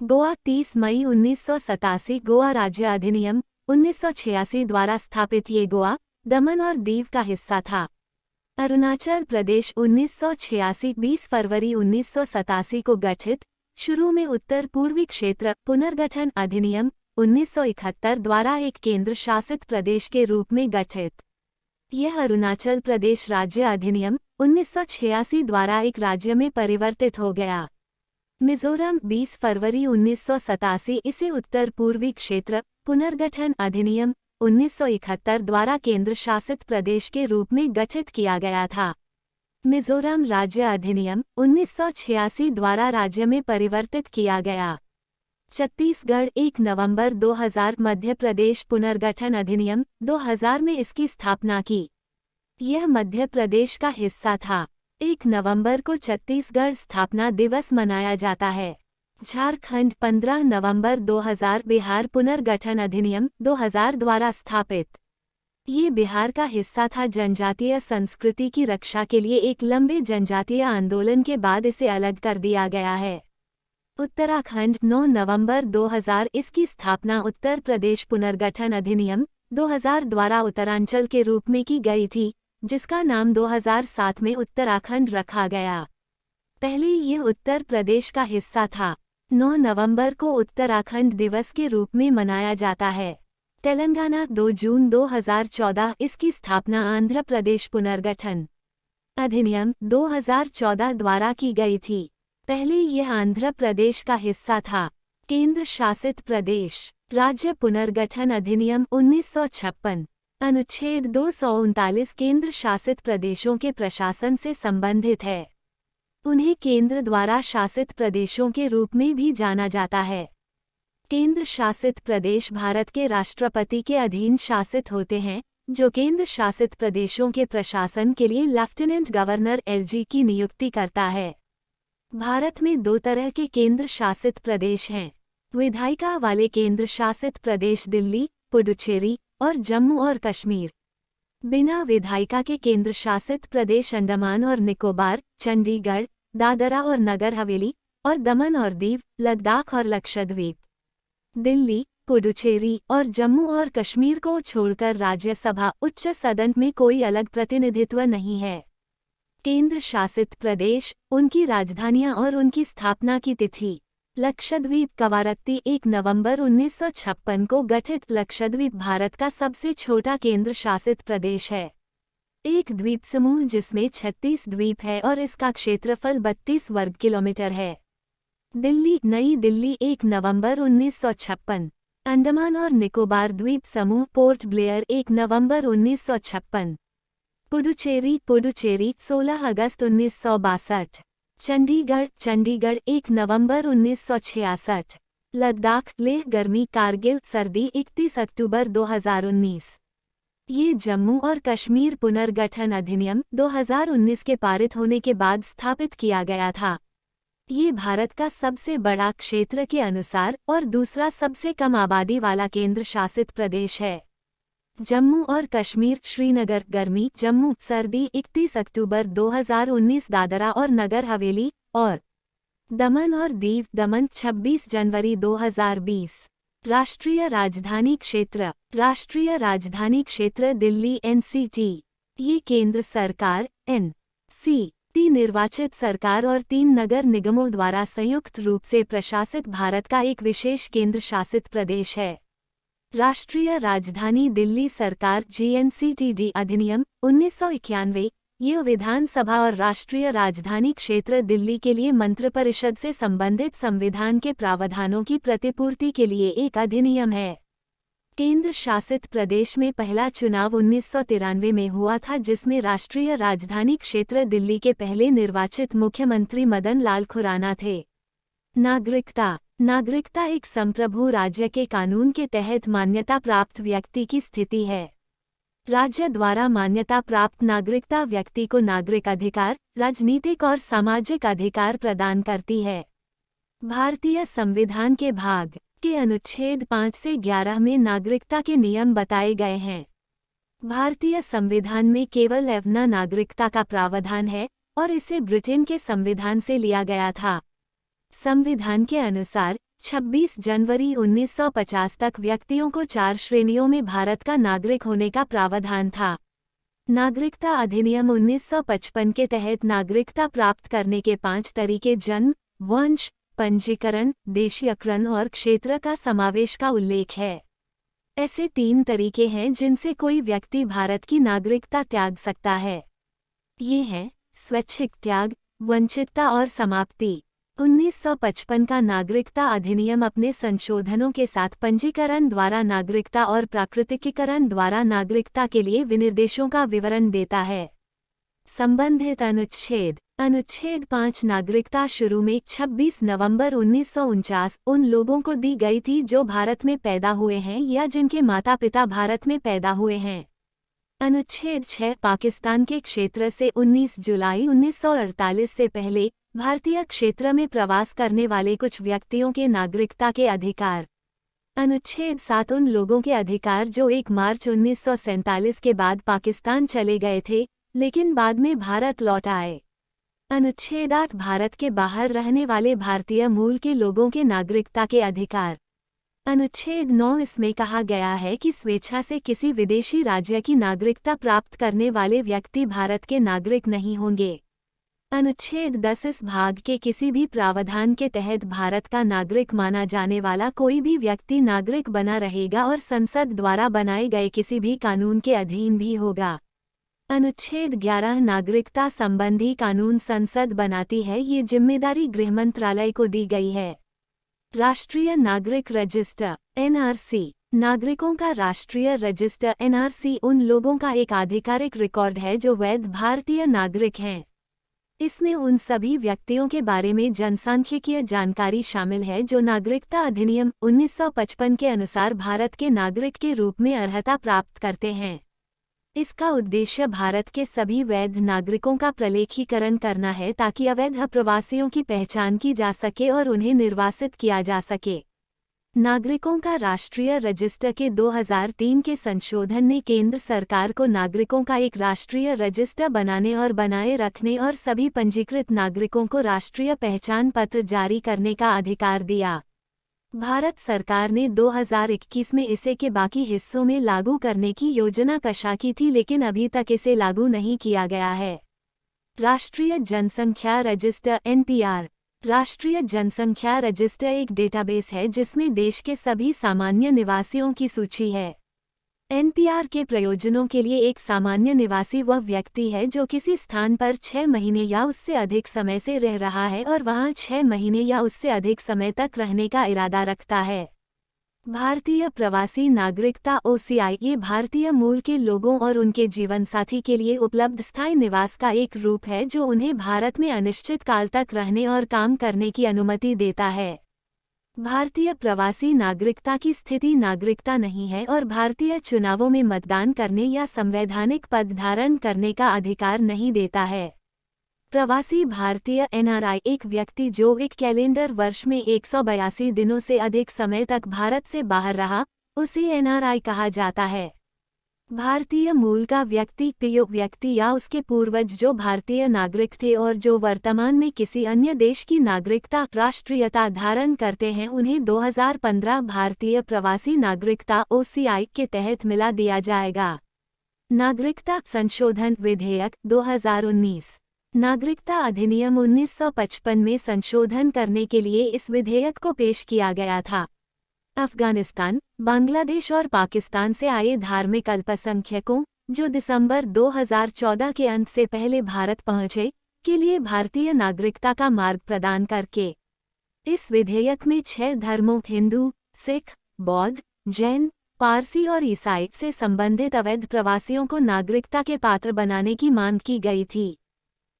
गोवा 30 मई 1987। गोवा राज्य अधिनियम 1986 द्वारा स्थापित ये गोवा, दमन और दीव का हिस्सा था। अरुणाचल प्रदेश 1986। 20 फरवरी 1987 को गठित, शुरू में उत्तर पूर्वी क्षेत्र पुनर्गठन अधिनियम 1971 द्वारा एक केंद्र शासित प्रदेश के रूप में गठित। यह अरुणाचल प्रदेश राज्य अधिनियम 1986 द्वारा एक राज्य में परिवर्तित हो गया। मिजोरम 20 फरवरी 1987। इसे उत्तर पूर्वी क्षेत्र पुनर्गठन अधिनियम 1971 द्वारा केंद्र शासित प्रदेश के रूप में गठित किया गया था। मिजोरम राज्य अधिनियम 1986 द्वारा राज्य में परिवर्तित किया गया। छत्तीसगढ़ 1 नवंबर 2000। मध्य प्रदेश पुनर्गठन अधिनियम 2000 में इसकी स्थापना की। यह मध्य प्रदेश का हिस्सा था। 1 नवंबर को छत्तीसगढ़ स्थापना दिवस मनाया जाता है। झारखंड 15 नवंबर 2000। बिहार पुनर्गठन अधिनियम 2000 द्वारा स्थापित। ये बिहार का हिस्सा था। जनजातीय संस्कृति की रक्षा के लिए एक लंबे जनजातीय आंदोलन के बाद इसे अलग कर दिया गया है। उत्तराखंड 9 नवंबर 2000। इसकी स्थापना उत्तर प्रदेश पुनर्गठन अधिनियम 2000 द्वारा उत्तरांचल के रूप में की गई थी, जिसका नाम 2007 में उत्तराखंड रखा गया। पहले ये उत्तर प्रदेश का हिस्सा था। 9 नवंबर को उत्तराखंड दिवस के रूप में मनाया जाता है। तेलंगाना 2 जून 2014। इसकी स्थापना आंध्र प्रदेश पुनर्गठन अधिनियम 2014 द्वारा की गई थी। पहले यह आंध्र प्रदेश का हिस्सा था। केंद्र शासित प्रदेश राज्य पुनर्गठन अधिनियम 1956। अनुच्छेद 239 केंद्र शासित प्रदेशों के प्रशासन से संबंधित है। उन्हें केंद्र द्वारा शासित प्रदेशों के रूप में भी जाना जाता है। केंद्र शासित प्रदेश भारत के राष्ट्रपति के अधीन शासित होते हैं, जो केंद्र शासित प्रदेशों के प्रशासन के लिए लेफ्टिनेंट गवर्नर एलजी की नियुक्ति करता है। भारत में 2 तरह के केंद्र शासित प्रदेश हैं। विधायिका वाले केंद्र शासित प्रदेश दिल्ली, पुडुचेरी और जम्मू और कश्मीर। बिना विधायिका के केंद्र शासित प्रदेश अंडमान और निकोबार, चंडीगढ़, दादरा और नगर हवेली और दमन और दीव, लद्दाख और लक्षद्वीप। दिल्ली, पुडुचेरी और जम्मू और कश्मीर को छोड़कर राज्यसभा उच्च सदन में कोई अलग प्रतिनिधित्व नहीं है। केंद्र शासित प्रदेश, उनकी राजधानियां और उनकी स्थापना की तिथि। लक्षद्वीप कवारत्ती 1 नवंबर 1956 को गठित। लक्षद्वीप भारत का सबसे छोटा केंद्र शासित प्रदेश है। एक द्वीप समूह जिसमें 36 द्वीप है और इसका क्षेत्रफल 32 वर्ग किलोमीटर है। दिल्ली, नई दिल्ली 1 नवंबर 1956। अंडमान और निकोबार द्वीप समूह पोर्ट ब्लेयर 1 नवंबर 1956। पुडुचेरी, पुडुचेरी 16 अगस्त 1962। चंडीगढ़, चंडीगढ़ 1 नवंबर 1966। लद्दाख, लेह गर्मी, कारगिल सर्दी 31 अक्टूबर 2019। ये जम्मू और कश्मीर पुनर्गठन अधिनियम 2019 के पारित होने के बाद स्थापित किया गया था। ये भारत का सबसे बड़ा क्षेत्र के अनुसार और दूसरा सबसे कम आबादी वाला केंद्र शासित प्रदेश है। जम्मू और कश्मीर श्रीनगर गर्मी जम्मू सर्दी 31 अक्टूबर 2019 दादरा और नगर हवेली और दमन और दीव दमन 26 जनवरी 2020 राष्ट्रीय राजधानी क्षेत्र दिल्ली एनसीटी। ये केंद्र सरकार एनसीटी निर्वाचित सरकार और 3 नगर निगमों द्वारा संयुक्त रूप से प्रशासित भारत का एक विशेष केंद्र शासित प्रदेश है। राष्ट्रीय राजधानी दिल्ली सरकार जीएनसीटीडी अधिनियम 1991 ये विधानसभा और राष्ट्रीय राजधानी क्षेत्र दिल्ली के लिए मंत्रिपरिषद से संबंधित संविधान के प्रावधानों की प्रतिपूर्ति के लिए एक अधिनियम है। केंद्र शासित प्रदेश में पहला चुनाव 1993 में हुआ था, जिसमें राष्ट्रीय राजधानी क्षेत्र दिल्ली के पहले निर्वाचित मुख्यमंत्री मदन लाल खुराना थे। नागरिकता एक संप्रभु राज्य के कानून के तहत मान्यता प्राप्त व्यक्ति की स्थिति है। राज्य द्वारा मान्यता प्राप्त नागरिकता व्यक्ति को नागरिक अधिकार, राजनीतिक और सामाजिक अधिकार प्रदान करती है। भारतीय संविधान के भाग के अनुच्छेद 5 से 11 में नागरिकता के नियम बताए गए हैं। भारतीय संविधान में केवल यवना नागरिकता का प्रावधान है और इसे ब्रिटेन के संविधान से लिया गया था। संविधान के अनुसार 26 जनवरी 1950 तक व्यक्तियों को 4 श्रेणियों में भारत का नागरिक होने का प्रावधान था। नागरिकता अधिनियम 1955 के तहत नागरिकता प्राप्त करने के 5 तरीके जन्म, वंश, पंजीकरण, देशीयकरण और क्षेत्र का समावेश का उल्लेख है। ऐसे 3 तरीके हैं जिनसे कोई व्यक्ति भारत की नागरिकता त्याग सकता है। ये हैं स्वैच्छिक त्याग, वंचितता और समाप्ति। 1955 का नागरिकता अधिनियम अपने संशोधनों के साथ पंजीकरण द्वारा नागरिकता और प्राकृतिकीकरण द्वारा नागरिकता के लिए विनिर्देशों का विवरण देता है। संबंधित अनुच्छेद 5 नागरिकता शुरू में 26 नवंबर 1949 उन लोगों को दी गई थी जो भारत में पैदा हुए हैं या जिनके माता पिता भारत में पैदा हुए हैं। अनुच्छेद 6 पाकिस्तान के क्षेत्र से 19 जुलाई 1948 से पहले भारतीय क्षेत्र में प्रवास करने वाले कुछ व्यक्तियों के नागरिकता के अधिकार। अनुच्छेद 7 उन लोगों के अधिकार जो 1 मार्च 1947 के बाद पाकिस्तान चले गए थे लेकिन बाद में भारत लौट आए। अनुच्छेद 8 भारत के बाहर रहने वाले भारतीय मूल के लोगों के नागरिकता के अधिकार। अनुच्छेद 9 इसमें कहा गया है कि स्वेच्छा से किसी विदेशी राज्य की नागरिकता प्राप्त करने वाले व्यक्ति भारत के नागरिक नहीं होंगे। अनुच्छेद 10 इस भाग के किसी भी प्रावधान के तहत भारत का नागरिक माना जाने वाला कोई भी व्यक्ति नागरिक बना रहेगा और संसद द्वारा बनाए गए किसी भी कानून के अधीन भी होगा। अनुच्छेद 11 नागरिकता संबंधी कानून संसद बनाती है, ये जिम्मेदारी गृह मंत्रालय को दी गई है। राष्ट्रीय नागरिक रजिस्टर एनआरसी। नागरिकों का राष्ट्रीय रजिस्टर एनआरसी उन लोगों का एक आधिकारिक रिकॉर्ड है जो वैध भारतीय नागरिक हैं। इसमें उन सभी व्यक्तियों के बारे में जनसांख्यिकीय जानकारी शामिल है जो नागरिकता अधिनियम 1955 के अनुसार भारत के नागरिक के रूप में अर्हता प्राप्त करते हैं। इसका उद्देश्य भारत के सभी वैध नागरिकों का प्रलेखीकरण करना है ताकि अवैध प्रवासियों की पहचान की जा सके और उन्हें निर्वासित किया जा सके। नागरिकों का राष्ट्रीय रजिस्टर के 2003 के संशोधन ने केंद्र सरकार को नागरिकों का एक राष्ट्रीय रजिस्टर बनाने और बनाए रखने और सभी पंजीकृत नागरिकों को राष्ट्रीय पहचान पत्र जारी करने का अधिकार दिया। भारत सरकार ने 2021 में इसे के बाकी हिस्सों में लागू करने की योजना कशा की थी, लेकिन अभी तक इसे लागू नहीं किया गया है। राष्ट्रीय जनसंख्या रजिस्टर एनपीआर। राष्ट्रीय जनसंख्या रजिस्टर एक डेटाबेस है जिसमें देश के सभी सामान्य निवासियों की सूची है। एनपीआर के प्रयोजनों के लिए एक सामान्य निवासी वह व्यक्ति है जो किसी स्थान पर 6 महीने या उससे अधिक समय से रह रहा है और वहां 6 महीने या उससे अधिक समय तक रहने का इरादा रखता है। भारतीय प्रवासी नागरिकता ओसीआई ये भारतीय मूल के लोगों और उनके जीवनसाथी के लिए उपलब्ध स्थायी निवास का एक रूप है जो उन्हें भारत में अनिश्चित काल तक रहने और काम करने की अनुमति देता है। भारतीय प्रवासी नागरिकता की स्थिति नागरिकता नहीं है और भारतीय चुनावों में मतदान करने या संवैधानिक पद धारण करने का अधिकार नहीं देता है। प्रवासी भारतीय एनआरआई एक व्यक्ति जो एक कैलेंडर वर्ष में 182 दिनों से अधिक समय तक भारत से बाहर रहा, उसे एनआरआई कहा जाता है। भारतीय मूल का व्यक्ति या उसके पूर्वज जो भारतीय नागरिक थे और जो वर्तमान में किसी अन्य देश की नागरिकता राष्ट्रीयता धारण करते हैं उन्हें 2015 भारतीय प्रवासी नागरिकता (OCI) के तहत मिला दिया जाएगा। नागरिकता संशोधन विधेयक 2019। नागरिकता अधिनियम 1955 में संशोधन करने के लिए इस विधेयक को पेश किया गया था। अफगानिस्तान, बांग्लादेश और पाकिस्तान से आए धार्मिक अल्पसंख्यकों जो दिसंबर 2014 के अंत से पहले भारत पहुंचे, के लिए भारतीय नागरिकता का मार्ग प्रदान करके इस विधेयक में 6 धर्मों हिंदू, सिख, बौद्ध, जैन, पारसी और ईसाई से संबंधित अवैध प्रवासियों को नागरिकता के पात्र बनाने की मांग की गई थी।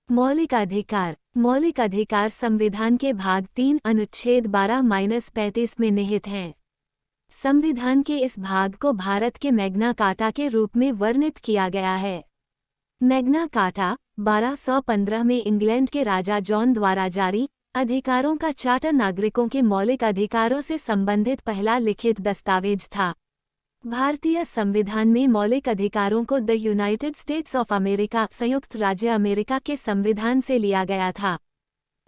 मौलिक अधिकार संविधान के भाग 3 अनुच्छेद 12-35 में निहित हैं। संविधान के इस भाग को भारत के मैग्ना कार्टा के रूप में वर्णित किया गया है। मैग्ना कार्टा 1215 में इंग्लैंड के राजा जॉन द्वारा जारी अधिकारों का चार्टर नागरिकों के मौलिक अधिकारों से संबंधित पहला लिखित दस्तावेज था। भारतीय संविधान में मौलिक अधिकारों को the United states of America संयुक्त राज्य अमेरिका के संविधान से लिया गया था।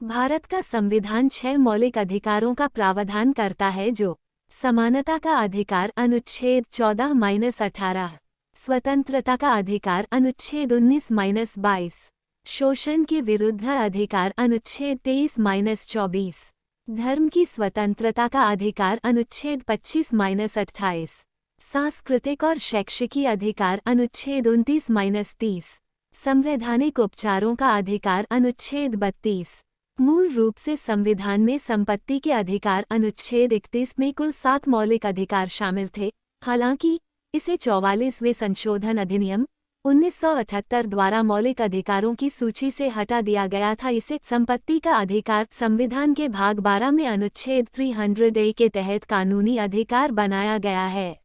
भारत का संविधान 6 मौलिक अधिकारों का प्रावधान करता है जो समानता का अधिकार अनुच्छेद 14-18, स्वतंत्रता का अधिकार अनुच्छेद 19-22, शोषण के विरुद्ध अधिकार अनुच्छेद 23-24, धर्म की स्वतंत्रता का अधिकार अनुच्छेद 25-28, सांस्कृतिक और शैक्षिकी अधिकार अनुच्छेद 29-30, संवैधानिक उपचारों का अधिकार अनुच्छेद 32। मूल रूप से संविधान में संपत्ति के अधिकार अनुच्छेद 31 में कुल 7 मौलिक अधिकार शामिल थे। हालांकि इसे 44वें संशोधन अधिनियम 1978 द्वारा मौलिक अधिकारों की सूची से हटा दिया गया था। इसे संपत्ति का अधिकार संविधान के भाग 12 में अनुच्छेद 300A के तहत कानूनी अधिकार बनाया गया है।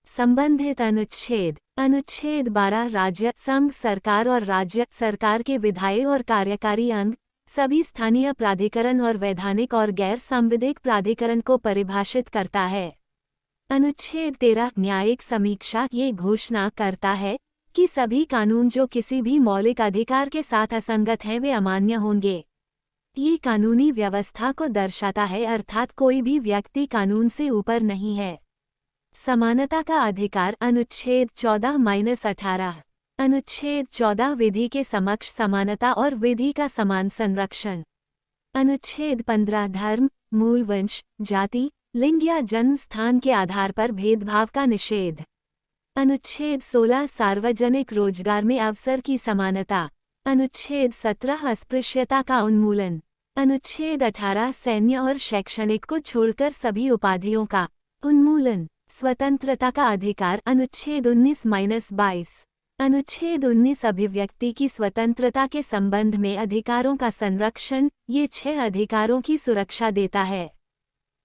संबंधित अनुच्छेद 12 राज्य, संघ सरकार और राज्य सरकार के विधायी और कार्यकारी अंग, सभी स्थानीय प्राधिकरण और वैधानिक और गैर सांविधिक प्राधिकरण को परिभाषित करता है। अनुच्छेद 13 न्यायिक समीक्षा ये घोषणा करता है कि सभी कानून जो किसी भी मौलिक अधिकार के साथ असंगत हैं वे अमान्य होंगे। ये कानूनी व्यवस्था को दर्शाता है, अर्थात कोई भी व्यक्ति कानून से ऊपर नहीं है। समानता का अधिकार अनुच्छेद 14-18। अनुच्छेद 14 विधि के समक्ष समानता और विधि का समान संरक्षण। अनुच्छेद 15 धर्म, मूल वंश, जाति, लिंग या जन्म स्थान के आधार पर भेदभाव का निषेध। अनुच्छेद 16 सार्वजनिक रोजगार में अवसर की समानता। अनुच्छेद 17 अस्पृश्यता का उन्मूलन। अनुच्छेद 18 सैन्य और शैक्षणिक को छोड़कर सभी उपाधियों का उन्मूलन। स्वतंत्रता का अधिकार अनुच्छेद 19-22। अनुच्छेद 19 अभिव्यक्ति की स्वतंत्रता के संबंध में अधिकारों का संरक्षण, ये 6 अधिकारों की सुरक्षा देता है।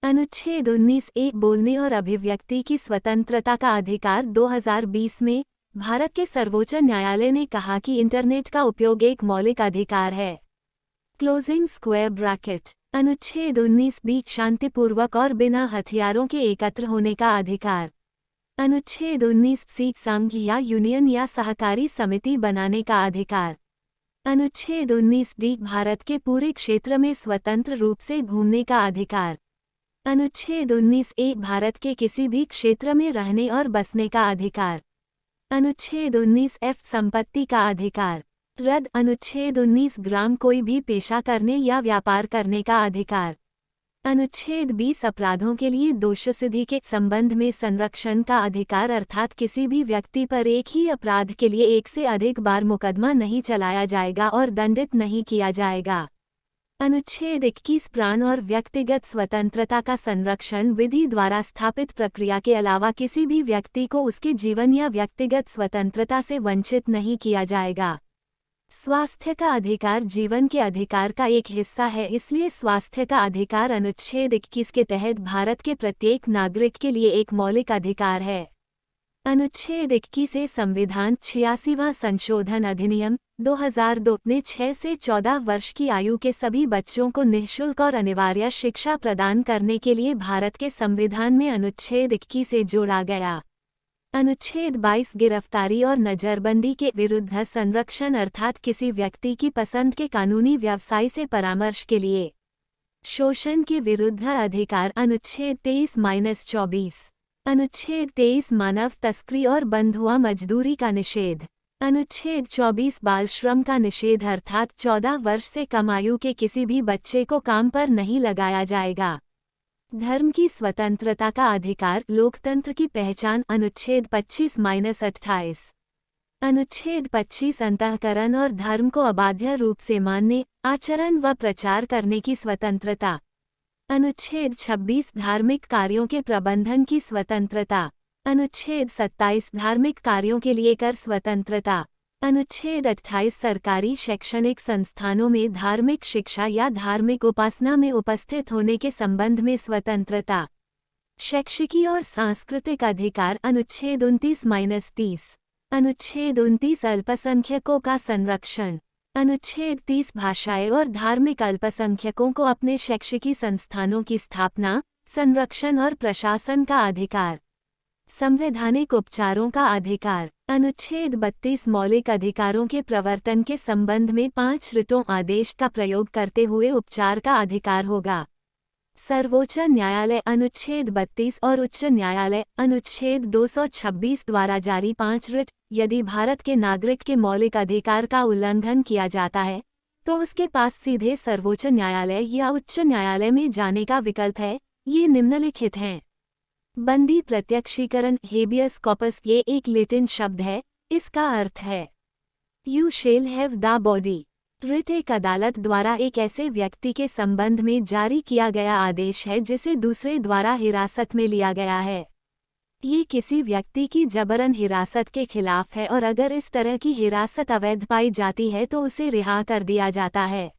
अनुच्छेद 19 बोलने और अभिव्यक्ति की स्वतंत्रता का अधिकार 2020 में भारत के सर्वोच्च न्यायालय ने कहा कि इंटरनेट का उपयोग एक मौलिक अधिकार है। Closing square bracket. अनुच्छेद 19 शांतिपूर्वक और बिना हथियारों के एकत्र होने का अधिकार। अनुच्छेद 19 संघ या यूनियन या सहकारी समिति बनाने का अधिकार। अनुच्छेद 19 भारत के पूरे क्षेत्र में स्वतंत्र रूप से घूमने का अधिकार। अनुच्छेद 19 भारत के किसी भी क्षेत्र में रहने और बसने का अधिकार। अनुच्छेद 19 संपत्ति का अधिकार रद्द। अनुच्छेद 19 ग्राम कोई भी पेशा करने या व्यापार करने का अधिकार। अनुच्छेद 20 अपराधों के लिए दोषसिद्धि के संबंध में संरक्षण का अधिकार, अर्थात किसी भी व्यक्ति पर एक ही अपराध के लिए एक से अधिक बार मुकदमा नहीं चलाया जाएगा और दंडित नहीं किया जाएगा। अनुच्छेद 21 प्राण और व्यक्तिगत स्वतंत्रता का संरक्षण। विधि द्वारा स्थापित प्रक्रिया के अलावा किसी भी व्यक्ति को उसके जीवन या व्यक्तिगत स्वतंत्रता से वंचित नहीं किया जाएगा। स्वास्थ्य का अधिकार जीवन के अधिकार का एक हिस्सा है, इसलिए स्वास्थ्य का अधिकार अनुच्छेद 21 के तहत भारत के प्रत्येक नागरिक के लिए एक मौलिक अधिकार है। अनुच्छेद 21 संविधान 86वां संशोधन अधिनियम 2002 ने 6 से 14 वर्ष की आयु के सभी बच्चों को निःशुल्क और अनिवार्य शिक्षा प्रदान करने के लिए भारत के संविधान में अनुच्छेद 21 से जोड़ा गया। अनुच्छेद 22 गिरफ्तारी और नजरबंदी के विरुद्ध संरक्षण अर्थात किसी व्यक्ति की पसंद के कानूनी व्यवसाय से परामर्श के लिए शोषण के विरुद्ध अधिकार। अनुच्छेद 23-24। अनुच्छेद 23 मानव तस्करी और बंधुआ मजदूरी का निषेध। अनुच्छेद 24 बाल श्रम का निषेध अर्थात 14 वर्ष से कम आयु के किसी भी बच्चे को काम पर नहीं लगाया जाएगा। धर्म की स्वतंत्रता का अधिकार, लोकतंत्र की पहचान। अनुच्छेद 25-28। अनुच्छेद 25 अंतःकरण और धर्म को अबाध्य रूप से मानने, आचरण व प्रचार करने की स्वतंत्रता। अनुच्छेद 26 धार्मिक कार्यों के प्रबंधन की स्वतंत्रता। अनुच्छेद 27 धार्मिक कार्यों के लिए कर स्वतंत्रता। अनुच्छेद 28 सरकारी शैक्षणिक संस्थानों में धार्मिक शिक्षा या धार्मिक उपासना में उपस्थित होने के संबंध में स्वतंत्रता। शैक्षिकी और सांस्कृतिक अधिकार। अनुच्छेद 29-30। अनुच्छेद 29 अल्पसंख्यकों का संरक्षण। अनुच्छेद 30 भाषाएं और धार्मिक अल्पसंख्यकों को अपने शैक्षिकी संस्थानों की स्थापना, संरक्षण और प्रशासन का अधिकार। संवैधानिक उपचारों का अधिकार। अनुच्छेद 32 मौलिक अधिकारों के प्रवर्तन के संबंध में 5 रिटों आदेश का प्रयोग करते हुए उपचार का अधिकार होगा। सर्वोच्च न्यायालय। अनुच्छेद 32 और उच्च न्यायालय। अनुच्छेद 226 द्वारा जारी 5 रिट। यदि भारत के नागरिक के मौलिक अधिकार का उल्लंघन किया जाता है तो उसके पास सीधे सर्वोच्च न्यायालय या उच्च न्यायालय में जाने का विकल्प है। ये निम्नलिखित हैं। बंदी प्रत्यक्षीकरण, हेबियस कॉर्पस। ये एक लैटिन शब्द है। इसका अर्थ है you shall have the body. Writ एक अदालत द्वारा एक ऐसे व्यक्ति के संबंध में जारी किया गया आदेश है जिसे दूसरे द्वारा हिरासत में लिया गया है। ये किसी व्यक्ति की जबरन हिरासत के खिलाफ है और अगर इस तरह की हिरासत अवैध पाई जाती है तो उसे रिहा कर दिया जाता है।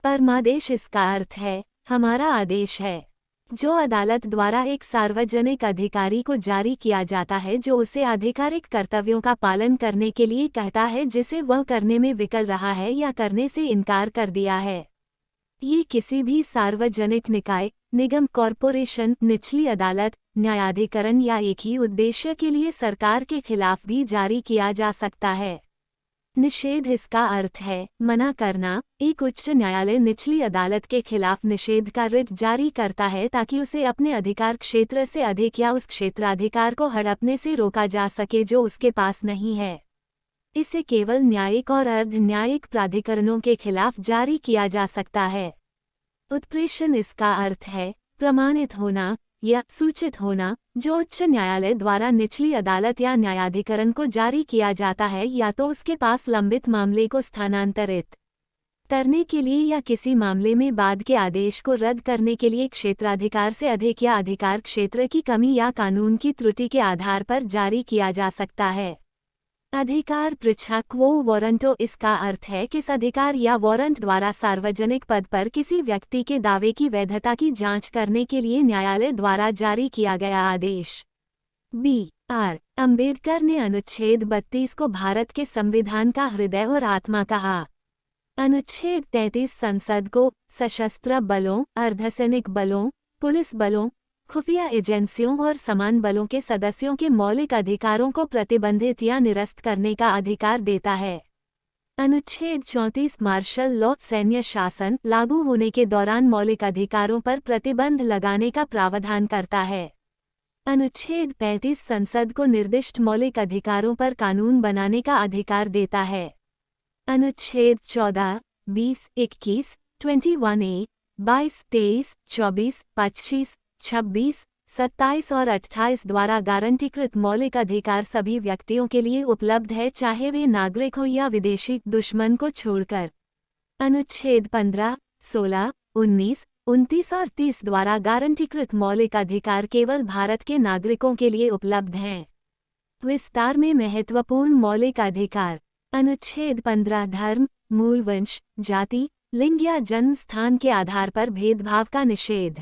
परमादेश इसका अर्थ है हमारा आदेश है, जो अदालत द्वारा एक सार्वजनिक अधिकारी को जारी किया जाता है, जो उसे आधिकारिक कर्तव्यों का पालन करने के लिए कहता है जिसे वह करने में विफल रहा है या करने से इनकार कर दिया है। ये किसी भी सार्वजनिक निकाय, निगम, कॉरपोरेशन, निचली अदालत, न्यायाधिकरण या एक ही उद्देश्य के लिए सरकार के खिलाफ भी जारी किया जा सकता है। निषेध इसका अर्थ है मना करना। एक उच्च न्यायालय निचली अदालत के खिलाफ निषेध का रिट जारी करता है ताकि उसे अपने अधिकार क्षेत्र से अधिक या उस क्षेत्राधिकार को हड़पने से रोका जा सके जो उसके पास नहीं है। इसे केवल न्यायिक और अर्ध न्यायिक प्राधिकरणों के खिलाफ जारी किया जा सकता है। उत्प्रेषण इसका अर्थ है प्रमाणित होना या सूचित होना, जो उच्च न्यायालय द्वारा निचली अदालत या न्यायाधिकरण को जारी किया जाता है या तो उसके पास लंबित मामले को स्थानांतरित करने के लिए या किसी मामले में बाद के आदेश को रद्द करने के लिए क्षेत्राधिकार से अधिक या अधिकार क्षेत्र की कमी या कानून की त्रुटि के आधार पर जारी किया जा सकता है। अधिकार पृच्छा क्वो वारंटो इसका अर्थ है किस अधिकार या वारंट द्वारा सार्वजनिक पद पर किसी व्यक्ति के दावे की वैधता की जांच करने के लिए न्यायालय द्वारा जारी किया गया आदेश। B.R. अम्बेडकर ने अनुच्छेद 32 को भारत के संविधान का हृदय और आत्मा कहा। अनुच्छेद 33 संसद को सशस्त्र बलों, अर्धसैनिक बलों, पुलिस बलों, खुफिया एजेंसियों और समान बलों के सदस्यों के मौलिक अधिकारों को प्रतिबंधित या निरस्त करने का अधिकार देता है। अनुच्छेद 34 मार्शल लॉ, सैन्य शासन लागू होने के दौरान मौलिक अधिकारों पर प्रतिबंध लगाने का प्रावधान करता है। अनुच्छेद 35 संसद को निर्दिष्ट मौलिक अधिकारों पर कानून बनाने का अधिकार देता है। अनुच्छेद 14, 20, 21, 21A, 22, 23, 24, 25, 26, 27 और 28 द्वारा गारंटीकृत मौलिक अधिकार सभी व्यक्तियों के लिए उपलब्ध है, चाहे वे नागरिक हो या विदेशी, दुश्मन को छोड़कर। अनुच्छेद 15, 16, 19, 29 और 30 द्वारा गारंटीकृत मौलिक अधिकार केवल भारत के नागरिकों के लिए उपलब्ध हैं। विस्तार में महत्वपूर्ण मौलिक अधिकार। अनुच्छेद 15 धर्म, मूल वंश, जाति, लिंग या जन्म स्थान के आधार पर भेदभाव का निषेध।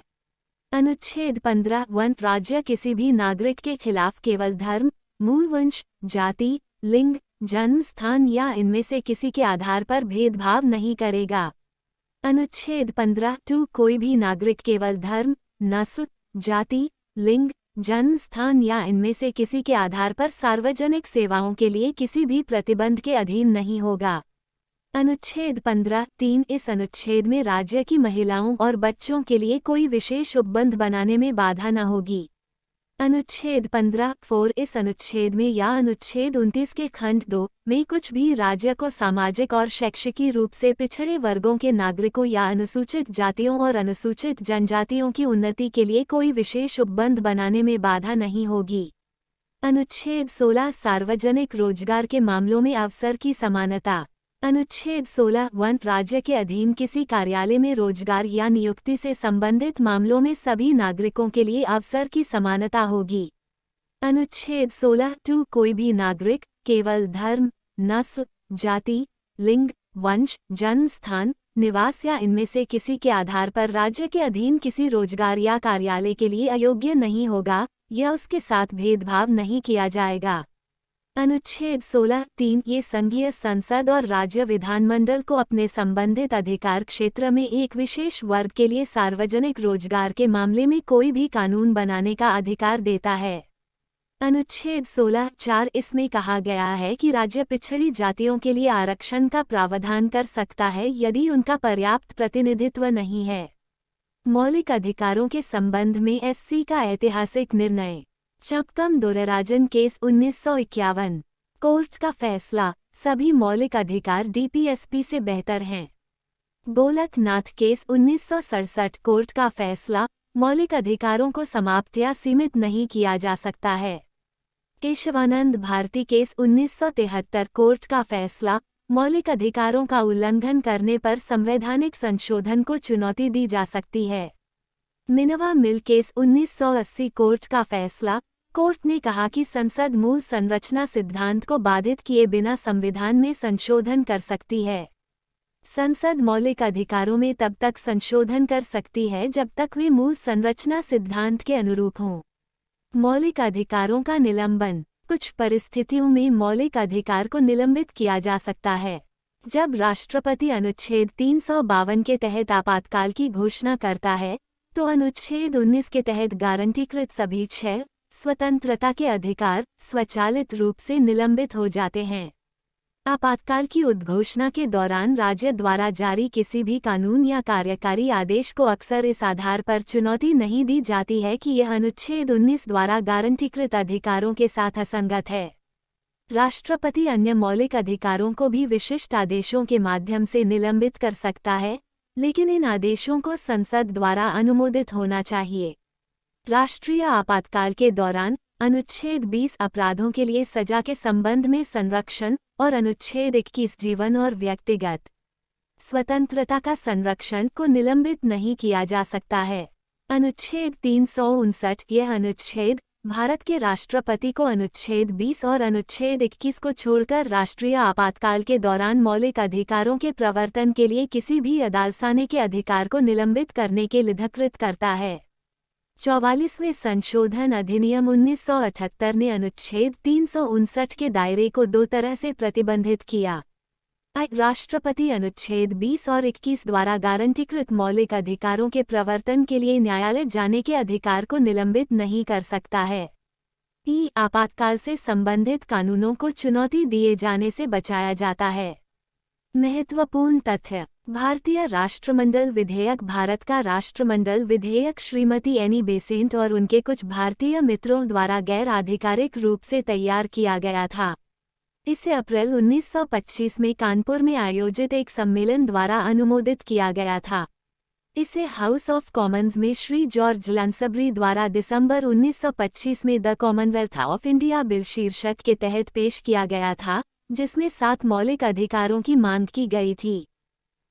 अनुच्छेद 15(1) राज्य किसी भी नागरिक के खिलाफ केवल धर्म, मूल वंश, जाति, लिंग, जन्म स्थान या इनमें से किसी के आधार पर भेदभाव नहीं करेगा। अनुच्छेद 15(2) कोई भी नागरिक केवल धर्म, नस्ल, जाति, लिंग, जन्म स्थान या इनमें से किसी के आधार पर सार्वजनिक सेवाओं के लिए किसी भी प्रतिबंध के अधीन नहीं होगा। अनुच्छेद 15(3) इस अनुच्छेद में राज्य की महिलाओं और बच्चों के लिए कोई विशेष उपबंध बनाने में बाधा न होगी। अनुच्छेद 15(4) इस अनुच्छेद में या अनुच्छेद 29 के खंड 2 में कुछ भी राज्य को सामाजिक और शैक्षिकी रूप से पिछड़े वर्गों के नागरिकों या अनुसूचित जातियों और अनुसूचित जनजातियों की उन्नति के लिए कोई विशेष उपबंध बनाने में बाधा नहीं होगी। अनुच्छेद 16 सार्वजनिक रोजगार के मामलों में अवसर की समानता। अनुच्छेद 16(1) राज्य के अधीन किसी कार्यालय में रोजगार या नियुक्ति से संबंधित मामलों में सभी नागरिकों के लिए अवसर की समानता होगी। अनुच्छेद 16(2) कोई भी नागरिक केवल धर्म, नस्ल, जाति, लिंग, वंश, जन्म स्थान, निवास या इनमें से किसी के आधार पर राज्य के अधीन किसी रोजगार या कार्यालय के लिए अयोग्य नहीं होगा या उसके साथ भेदभाव नहीं किया जाएगा। अनुच्छेद 16(3) ये संघीय संसद और राज्य विधानमंडल को अपने संबंधित अधिकार क्षेत्र में एक विशेष वर्ग के लिए सार्वजनिक रोजगार के मामले में कोई भी कानून बनाने का अधिकार देता है। अनुच्छेद 16(4) इसमें कहा गया है कि राज्य पिछड़ी जातियों के लिए आरक्षण का प्रावधान कर सकता है यदि उनका पर्याप्त प्रतिनिधित्व नहीं है। मौलिक अधिकारों के संबंध में एससी का ऐतिहासिक निर्णय। चपकम दोराराजन केस 1951। कोर्ट का फैसला, सभी मौलिक अधिकार डीपीएसपी से बेहतर हैं। गोलकनाथ केस 1967। कोर्ट का फैसला, मौलिक अधिकारों को समाप्त या सीमित नहीं किया जा सकता है। केशवानंद भारती केस 1973। कोर्ट का फैसला, मौलिक अधिकारों का उल्लंघन करने पर संवैधानिक संशोधन को चुनौती दी जा सकती है। मिनवा मिल केस 1980। कोर्ट का फैसला, कोर्ट ने कहा कि संसद मूल संरचना सिद्धांत को बाधित किए बिना संविधान में संशोधन कर सकती है। संसद मौलिक अधिकारों में तब तक संशोधन कर सकती है जब तक वे मूल संरचना सिद्धांत के अनुरूप हों। मौलिक अधिकारों का निलंबन। कुछ परिस्थितियों में मौलिक अधिकार को निलंबित किया जा सकता है। जब राष्ट्रपति अनुच्छेद 352 के तहत आपातकाल की घोषणा करता है, तो अनुच्छेद 19 के तहत गारंटीकृत सभी 6 स्वतंत्रता के अधिकार स्वचालित रूप से निलंबित हो जाते हैं। आपातकाल की उद्घोषणा के दौरान राज्य द्वारा जारी किसी भी कानून या कार्यकारी आदेश को अक्सर इस आधार पर चुनौती नहीं दी जाती है कि यह अनुच्छेद 19 द्वारा गारंटीकृत अधिकारों के साथ असंगत है। राष्ट्रपति अन्य मौलिक अधिकारों को भी विशिष्ट आदेशों के माध्यम से निलंबित कर सकता है, लेकिन इन आदेशों को संसद द्वारा अनुमोदित होना चाहिए। राष्ट्रीय आपातकाल के दौरान अनुच्छेद 20 अपराधों के लिए सजा के संबंध में संरक्षण और अनुच्छेद 21 जीवन और व्यक्तिगत स्वतंत्रता का संरक्षण को निलंबित नहीं किया जा सकता है। अनुच्छेद 359 यह अनुच्छेद भारत के राष्ट्रपति को अनुच्छेद 20 और अनुच्छेद 21 को छोड़कर राष्ट्रीय आपातकाल के दौरान मौलिक अधिकारों के प्रवर्तन के लिए किसी भी अदालसाने के अधिकार को निलंबित करने के लिए अधिकृत करता है। 44वें संशोधन अधिनियम 1978 ने अनुच्छेद 359 के दायरे को दो तरह से प्रतिबंधित किया। राष्ट्रपति अनुच्छेद 20 और 21 द्वारा गारंटीकृत मौलिक अधिकारों के प्रवर्तन के लिए न्यायालय जाने के अधिकार को निलंबित नहीं कर सकता है। आपातकाल से संबंधित कानूनों को चुनौती दिए जाने से बचाया जाता है। महत्वपूर्ण तथ्य। भारतीय राष्ट्रमंडल विधेयक। भारत का राष्ट्रमंडल विधेयक श्रीमती एनी बेसेंट और उनके कुछ भारतीय मित्रों द्वारा गैर आधिकारिक रूप से तैयार किया गया था। इसे अप्रैल 1925 में कानपुर में आयोजित एक सम्मेलन द्वारा अनुमोदित किया गया था। इसे हाउस ऑफ कॉमन्स में श्री जॉर्ज लांसबरी द्वारा दिसंबर 1925 में the Commonwealth of India bill शीर्षक के तहत पेश किया गया था, जिसमें 7 मौलिक अधिकारों की मांग की गई थी।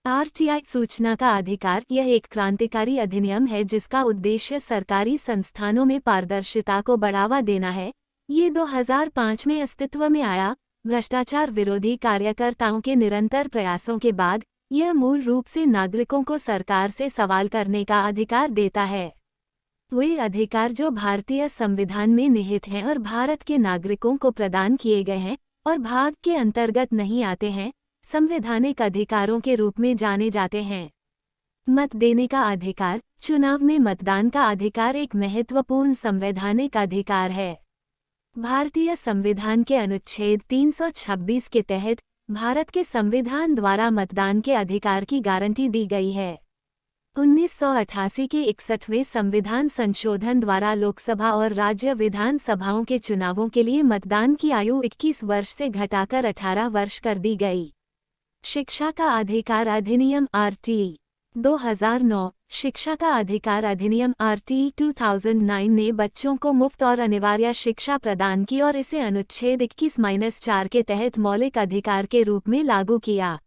आरटीआई सूचना का अधिकार। यह एक क्रांतिकारी अधिनियम है जिसका उद्देश्य सरकारी संस्थानों में पारदर्शिता को बढ़ावा देना है। ये 2005 में अस्तित्व में आया। भ्रष्टाचार विरोधी कार्यकर्ताओं के निरंतर प्रयासों के बाद यह मूल रूप से नागरिकों को सरकार से सवाल करने का अधिकार देता है। वे अधिकार जो भारतीय संविधान में निहित हैं और भारत के नागरिकों को प्रदान किए गए हैं और भाग के अंतर्गत नहीं आते हैं, संवैधानिक अधिकारों के रूप में जाने जाते हैं। मत देने का अधिकार। चुनाव में मतदान का अधिकार एक महत्वपूर्ण संवैधानिक अधिकार है। भारतीय संविधान के अनुच्छेद 326 के तहत भारत के संविधान द्वारा मतदान के अधिकार की गारंटी दी गई है। 1988 के 61वें संविधान संशोधन द्वारा लोकसभा और राज्य विधानसभाओं के चुनावों के लिए मतदान की आयु 21 वर्ष से घटाकर 18 वर्ष कर दी गई। शिक्षा का अधिकार अधिनियम आरटी 2009, शिक्षा का अधिकार अधिनियम आरटी 2009 ने बच्चों को मुफ्त और अनिवार्य शिक्षा प्रदान की और इसे अनुच्छेद 21-4 के तहत मौलिक अधिकार के रूप में लागू किया।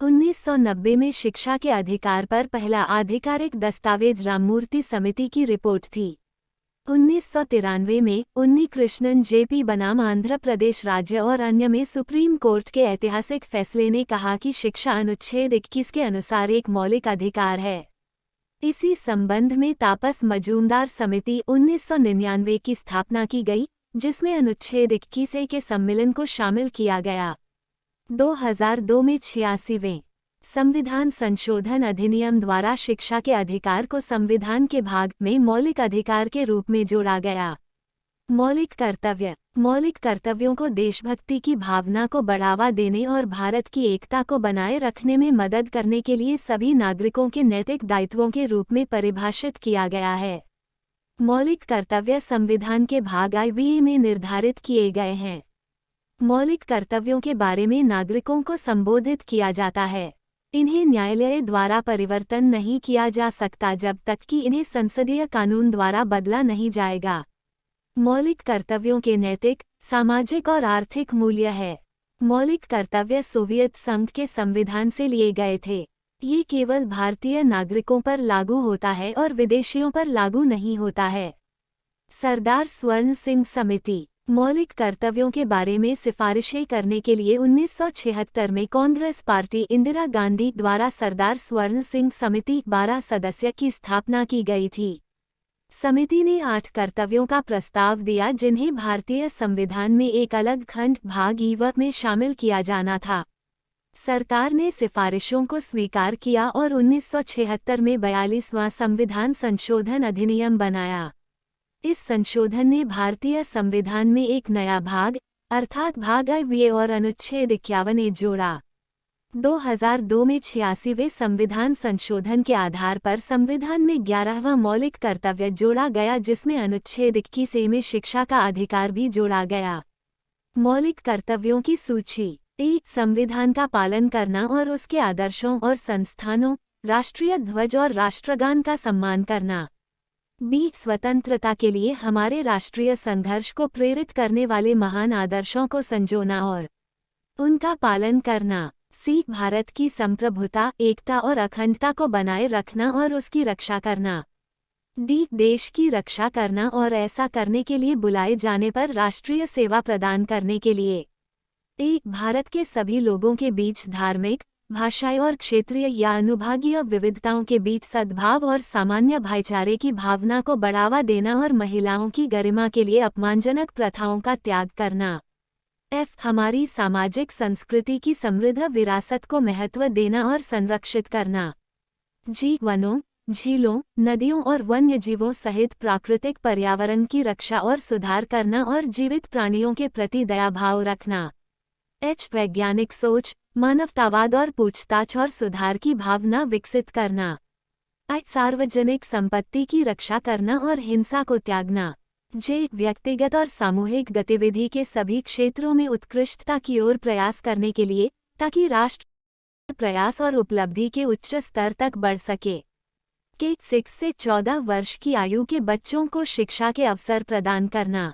1990 में शिक्षा के अधिकार पर पहला आधिकारिक दस्तावेज राममूर्ति समिति की रिपोर्ट थी। 1993 में उन्नीकृष्णन जेपी बनाम आंध्र प्रदेश राज्य और अन्य में सुप्रीम कोर्ट के ऐतिहासिक फैसले ने कहा कि शिक्षा अनुच्छेद 21 के अनुसार एक मौलिक अधिकार है। इसी संबंध में तापस मजूमदार समिति 1999 की स्थापना की गई, जिसमें अनुच्छेद 21A के सम्मेलन को शामिल किया गया। 2002 में 86वें संविधान संशोधन अधिनियम द्वारा शिक्षा के अधिकार को संविधान के भाग में मौलिक अधिकार के रूप में जोड़ा गया। मौलिक कर्तव्य। मौलिक कर्तव्यों को देशभक्ति की भावना को बढ़ावा देने और भारत की एकता को बनाए रखने में मदद करने के लिए सभी नागरिकों के नैतिक दायित्वों के रूप में परिभाषित किया गया है। मौलिक कर्तव्य संविधान के भाग IV में निर्धारित किए गए हैं। मौलिक कर्तव्यों के बारे में नागरिकों को संबोधित किया जाता है। इन्हें न्यायालय द्वारा परिवर्तन नहीं किया जा सकता जब तक कि इन्हें संसदीय कानून द्वारा बदला नहीं जाएगा। मौलिक कर्तव्यों के नैतिक, सामाजिक और आर्थिक मूल्य है। मौलिक कर्तव्य सोवियत संघ के संविधान से लिए गए थे। ये केवल भारतीय नागरिकों पर लागू होता है और विदेशियों पर लागू नहीं होता है। सरदार स्वर्ण सिंह समिति। मौलिक कर्तव्यों के बारे में सिफारिशें करने के लिए 1976 में कांग्रेस पार्टी इंदिरा गांधी द्वारा सरदार स्वर्ण सिंह समिति 12 सदस्य की स्थापना की गई थी। समिति ने 8 कर्तव्यों का प्रस्ताव दिया जिन्हें भारतीय संविधान में एक अलग खंड भाग IV में शामिल किया जाना था। सरकार ने सिफारिशों को स्वीकार किया और 1976 में 42वां संविधान संशोधन अधिनियम बनाया। इस संशोधन ने भारतीय संविधान में एक नया भाग अर्थात भाग IV और अनुच्छेद 51A जोड़ा। 2002 में 86वें संविधान संशोधन के आधार पर संविधान में 11वां मौलिक कर्तव्य जोड़ा गया, जिसमें अनुच्छेद 21A में शिक्षा का अधिकार भी जोड़ा गया। मौलिक कर्तव्यों की सूची। 1. संविधान का पालन करना और उसके आदर्शों और संस्थानों, राष्ट्रीय ध्वज और राष्ट्रगान का सम्मान करना। 2. स्वतंत्रता के लिए हमारे राष्ट्रीय संघर्ष को प्रेरित करने वाले महान आदर्शों को संजोना और उनका पालन करना। 3. भारत की संप्रभुता, एकता और अखंडता को बनाए रखना और उसकी रक्षा करना। 4. देश की रक्षा करना और ऐसा करने के लिए बुलाए जाने पर राष्ट्रीय सेवा प्रदान करने के लिए। 1. भारत के सभी लोगों के बीच धार्मिक, भाषाई और क्षेत्रीय या अनुभागीय विविधताओं के बीच सद्भाव और सामान्य भाईचारे की भावना को बढ़ावा देना और महिलाओं की गरिमा के लिए अपमानजनक प्रथाओं का त्याग करना। F. हमारी सामाजिक संस्कृति की समृद्ध विरासत को महत्व देना और संरक्षित करना। G. वनों, झीलों, नदियों और वन्य जीवों सहित प्राकृतिक पर्यावरण की रक्षा और सुधार करना और जीवित प्राणियों के प्रति दया भाव रखना। H. वैज्ञानिक सोच, मानवतावाद और पूछताछ और सुधार की भावना विकसित करना। I. सार्वजनिक संपत्ति की रक्षा करना और हिंसा को त्यागना। J. व्यक्तिगत और सामूहिक गतिविधि के सभी क्षेत्रों में उत्कृष्टता की ओर प्रयास करने के लिए, ताकि राष्ट्र प्रयास और उपलब्धि के उच्च स्तर तक बढ़ सके। K. 6 से 14 वर्ष की आयु के बच्चों को शिक्षा के अवसर प्रदान करना।